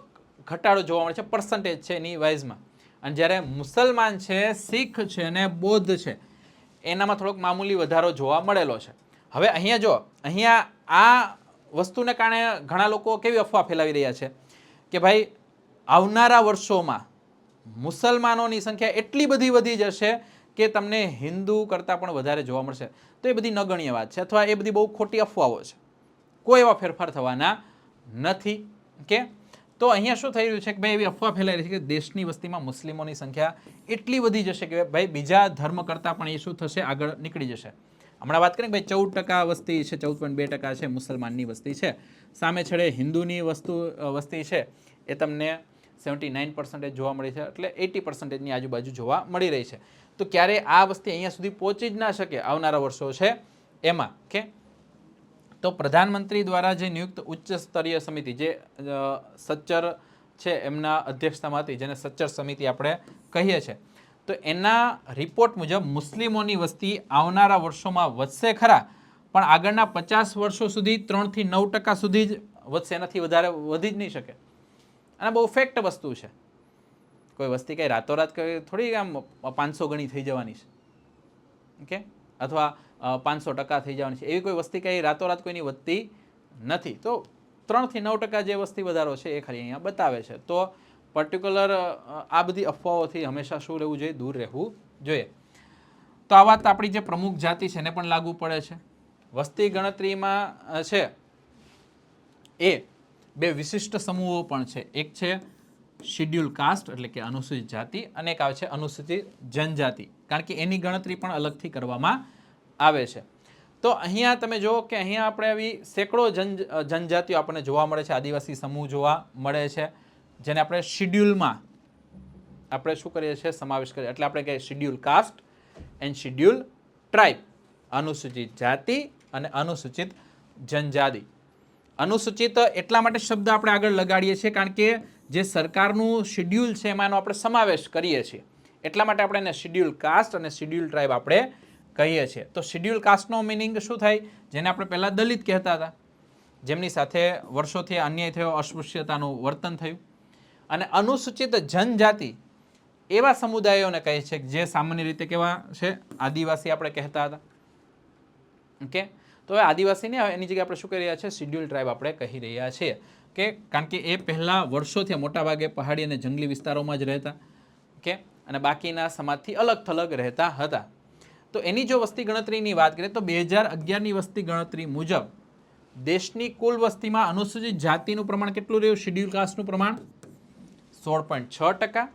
ઘટાડો જોવા મળે છે, પર્સન્ટેજ છે એની વાઇઝમાં. અને જ્યારે મુસલમાન છે, શીખ છે અને બૌદ્ધ છે એનામાં થોડોક મામૂલી વધારો જોવા મળેલો છે. હવે અહીંયા જો અહીંયા આ વસ્તુને કારણે ઘણા લોકો કેવી અફવા ફેલાવી રહ્યા છે કે ભાઈ આવનારા વર્ષોમાં મુસલમાનોની સંખ્યા એટલી બધી વધી જશે કે તમને હિન્દુ કરતાં પણ વધારે જોવા મળશે. તો એ બધી નગણ્ય વાત છે અથવા એ બધી બહુ ખોટી અફવાઓ છે. કોઈ એવા ફેરફાર થવાના નથી. કે તો અહીંયા શું થઈ રહ્યું છે કે ભાઈ એવી અફવા ફેલાઈ રહી છે કે દેશની વસ્તીમાં મુસ્લિમોની સંખ્યા એટલી વધી જશે કે ભાઈ બીજા ધર્મ કરતાં પણ એ શું થશે? આગળ નીકળી જશે. હમણાં વાત કરીએ કે ભાઈ 14% વસ્તી છે, 14.2% છે મુસલમાનની વસ્તી છે, સામે છેડે હિન્દુની વસ્તી છે એ તમને 79% જોવા મળી છે, એટલે 80%ની આજુબાજુ જોવા મળી રહી છે. તો ક્યારે આ વસ્તી અહીંયા સુધી પહોંચી જ ના શકે આવનારા વર્ષો છે એમાં. કે તો પ્રધાનમંત્રી દ્વારા જે નિયુક્ત ઉચ્ચ સ્તરીય સમિતિ જે સચ્ચર છે એમના અધ્યક્ષતામાં હતી, જેને સચ્ચર સમિતિ આપણે કહીએ છીએ, તો એના રિપોર્ટ મુજબ મુસ્લિમોની વસ્તી આવનારા વર્ષોમાં વધશે ખરા, પણ આગળના 50 વર્ષો સુધી 3 થી 9% સુધી જ વધશે, એનાથી વધારે વધી જ નહીં શકે. અને બહુ ફેક્ટ વસ્તુ છે. કોઈ વસ્તી કંઈ રાતોરાત કંઈ થોડી આમ 500 ગણી થઈ જવાની છે, ઓકે, અથવા 500% થઈ જવાની છે, એવી કોઈ વસ્તી કંઈ રાતોરાત કોઈની વધતી નથી. તો 3 થી 9% જે વસ્તી વધારો છે એ ખાલી અહીંયા બતાવે છે. તો પર્ટિક્યુલર આ બધી અફવાઓથી હંમેશા શું રહેવું જોઈએ? દૂર રહેવું જોઈએ. તો આ વાત આપણી જે પ્રમુખ જાતિ છે એને પણ લાગુ પડે છે. વસ્તી ગણતરીમાં છે એ બે વિશિષ્ટ સમૂહો પણ છે. એક છે શિડ્યુલ કાસ્ટ એટલે કે અનુસૂચિત જાતિ, અને એક આવે છે અનુસૂચિત જનજાતિ, કારણ કે એની ગણતરી પણ અલગથી કરવામાં આવે છે. તો અહીંયા તમે જુઓ કે અહીંયા આપણે આવી સેંકડો જનજાતિઓ આપણને જોવા મળે છે, આદિવાસી સમૂહ જોવા મળે છે, જેને આપણે શિડ્યુલમાં આપણે શું કરીએ છીએ? સમાવેશ કરીએ. એટલે આપણે કહીએ schedule cast and schedule tribe, અનુસૂચિત જાતિ અને અનુસૂચિત જનજાતિ. અનુસૂચિત એટલા માટે શબ્દ આપણે આગળ લગાડીએ છીએ કારણ કે જે સરકારનું શિડ્યુલ છે એમાં એનો આપણે સમાવેશ કરીએ છીએ, એટલા માટે આપણે એને શિડ્યુલ કાસ્ટ અને શિડ્યુલ ટ્રાઇબ આપણે કહીએ છીએ. તો શિડ્યુલ કાસ્ટનો મિનિંગ શું થાય? જેને આપણે પહેલાં દલિત કહેતા હતા, જેમની સાથે વર્ષોથી અન્યાય થયો, અસ્પૃશ્યતાનું વર્તન થયું. અને અનુસૂચિત જનજાતિ એવા સમુદાયોને કહે છે જે સામાન્ય રીતે કેવા છે? આદિવાસી આપણે કહેતા હતા. ઓકે, તો હવે આદિવાસીને એની જગ્યાએ આપણે શું કહી રહ્યા છીએ? શિડ્યુલ ટ્રાઇબ આપણે કહી રહ્યા છીએ. કે કારણ કે એ પહેલાં વર્ષોથી મોટાભાગે પહાડી અને જંગલી વિસ્તારોમાં જ રહેતા, ઓકે, અને બાકીના સમાજથી અલગ થલગ રહેતા હતા. તો એની જો વસ્તી ગણતરીની વાત કરીએ તો 2011ની વસ્તી ગણતરી મુજબ દેશની કુલ વસ્તીમાં અનુસૂચિત જાતિનું પ્રમાણ કેટલું રહ્યું? શિડ્યુલ કાસ્ટનું પ્રમાણ 16.6%,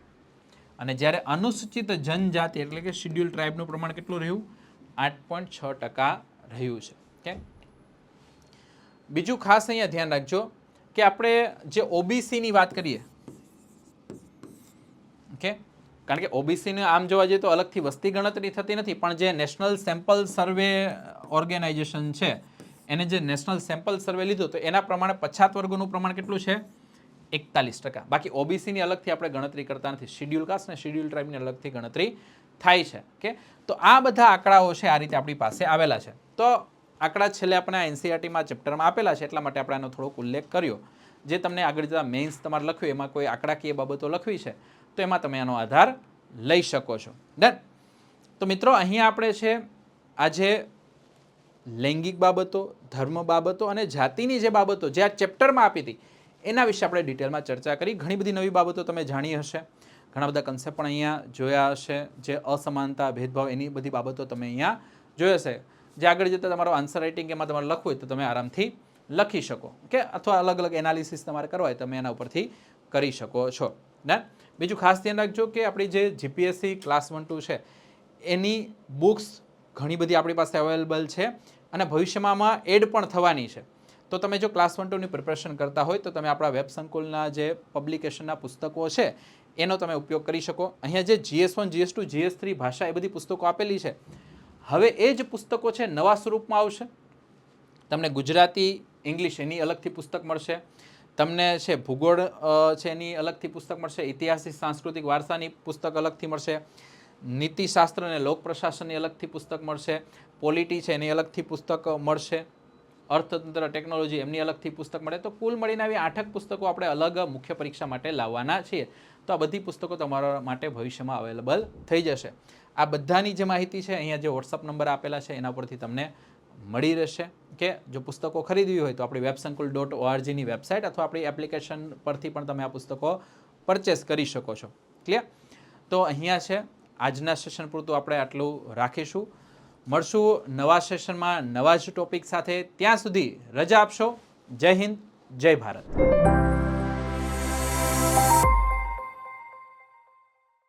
અને જ્યારે અનુસૂચિત જનજાતિ એટલે કે શિડ્યુલ ટ્રાઇબનું પ્રમાણ કેટલું રહ્યું? 8.6% રહ્યું છે. ઓકે, બીજું ખાસ અહીંયા ધ્યાન રાખજો કે આપણે જે ઓબીસીની વાત કરીએ, ઓકે, કારણ કે ઓબીસીને આમ જોવા જઈએ તો અલગથી વસ્તી ગણતરી થતી નથી, પણ જે નેશનલ સેમ્પલ સર્વે ઓર્ગેનાઇઝેશન છે એને જે નેશનલ સેમ્પલ સર્વે લીધો તો એના પ્રમાણે પછાત વર્ગોનું પ્રમાણ કેટલું છે? 41%. બાકી ઓબીસીની અલગથી આપણે ગણતરી કરતા નથી, શિડ્યુલ કાસ્ટ અને શિડ્યુલ ટ્રાઇબની અલગથી ગણતરી થાય છે. ઓકે, તો આ બધા આંકડાઓ છે આ રીતે આપણી પાસે આવેલા છે. તો આંકડા છેલ્લે આપણે એનસીઈઆરટીમાં ચેપ્ટરમાં આપેલા છે, એટલા માટે આપણે આનો થોડોક ઉલ્લેખ કર્યો. જે તમને આગળ જતા મેઇન્સ તમારે લખ્યું એમાં કોઈ આંકડાકીય બાબતો લખવી છે તો એમાં તમે આનો આધાર લઈ શકો છો. ડન. તો મિત્રો અહીંયા આપણે છે આજે લૈંગિક બાબતો, ધર્મ બાબતો અને જાતિની જે બાબતો જે આ ચેપ્ટરમાં આપી હતી એના વિશે આપણે ડિટેલમાં ચર્ચા કરી. ઘણી બધી નવી બાબતો તમે જાણી હશે, ઘણા બધા કન્સેપ્ટ પણ અહીંયા જોયા હશે, જે અસમાનતા, ભેદભાવ એની બધી બાબતો તમે અહીંયા જોઈ હશે, જે આગળ જતાં તમારો આન્સર રાઇટિંગ એમાં તમારે લખવું હોય તો તમે આરામથી લખી શકો કે અથવા અલગ અલગ એનાલિસિસ તમારે કરવા હોય તમે એના ઉપરથી કરી શકો છો. ડન. બીજું ખાસ ધ્યાન રાખજો કે આપણી જે જીપીએસસી ક્લાસ 1-2 છે એની બુક્સ ઘણી બધી આપણી પાસે અવેલેબલ છે અને ભવિષ્યમાં આમાં એડ પણ થવાની છે. તો તમે જો ક્લાસ 1-2ની પ્રિપરેશન કરતા હોય તો તમે આપણા વેબ સંકુલના જે પબ્લિકેશનના પુસ્તકો છે એનો તમે ઉપયોગ કરી શકો. અહીંયા જે GS1, GS2, GS3 ભાષા એ બધી પુસ્તકો આપેલી છે, હવે એ જ પુસ્તકો છે નવા સ્વરૂપમાં આવશે. તમને ગુજરાતી, ઇંગ્લિશ એની અલગથી પુસ્તક મળશે, તમને છે ભૂગોળ છે એની અલગથી પુસ્તક મળશે, ઐતિહાસિક સાંસ્કૃતિક વારસાની પુસ્તક અલગથી મળશે, નીતિશાસ્ત્ર અને લોક પ્રશાસનની અલગથી પુસ્તક મળશે, પોલિટી છે એની અલગથી પુસ્તક મળશે, અર્થતંત્ર, ટેકનોલોજી એમની અલગથી પુસ્તક મળે. તો કુલ મળીને આવી 8 પુસ્તકો આપણે અલગ મુખ્ય પરીક્ષા માટે લાવવાના છીએ. તો આ બધી પુસ્તકો તમારા માટે ભવિષ્યમાં અવેલેબલ થઈ જશે. આ બધાની જે માહિતી છે અહીંયા જે વોટ્સઅપ નંબર આપેલા છે એના પરથી તમને મળી રહેશે કે જો પુસ્તકો ખરીદવી હોય તો આપણી websankuल.orgની વેબસાઇટ અથવા આપણી એપ્લિકેશન પરથી પણ તમે આ પુસ્તકો પરચેસ કરી શકો છો. ક્લિયર? તો અહીંયા છે આજના સેશન પૂરતું આપણે આટલું રાખીશું. મળશું નવા સેશનમાં નવા જ ટોપિક સાથે. ત્યાં સુધી રજા આપશો. જય હિન્દ, જય ભારત.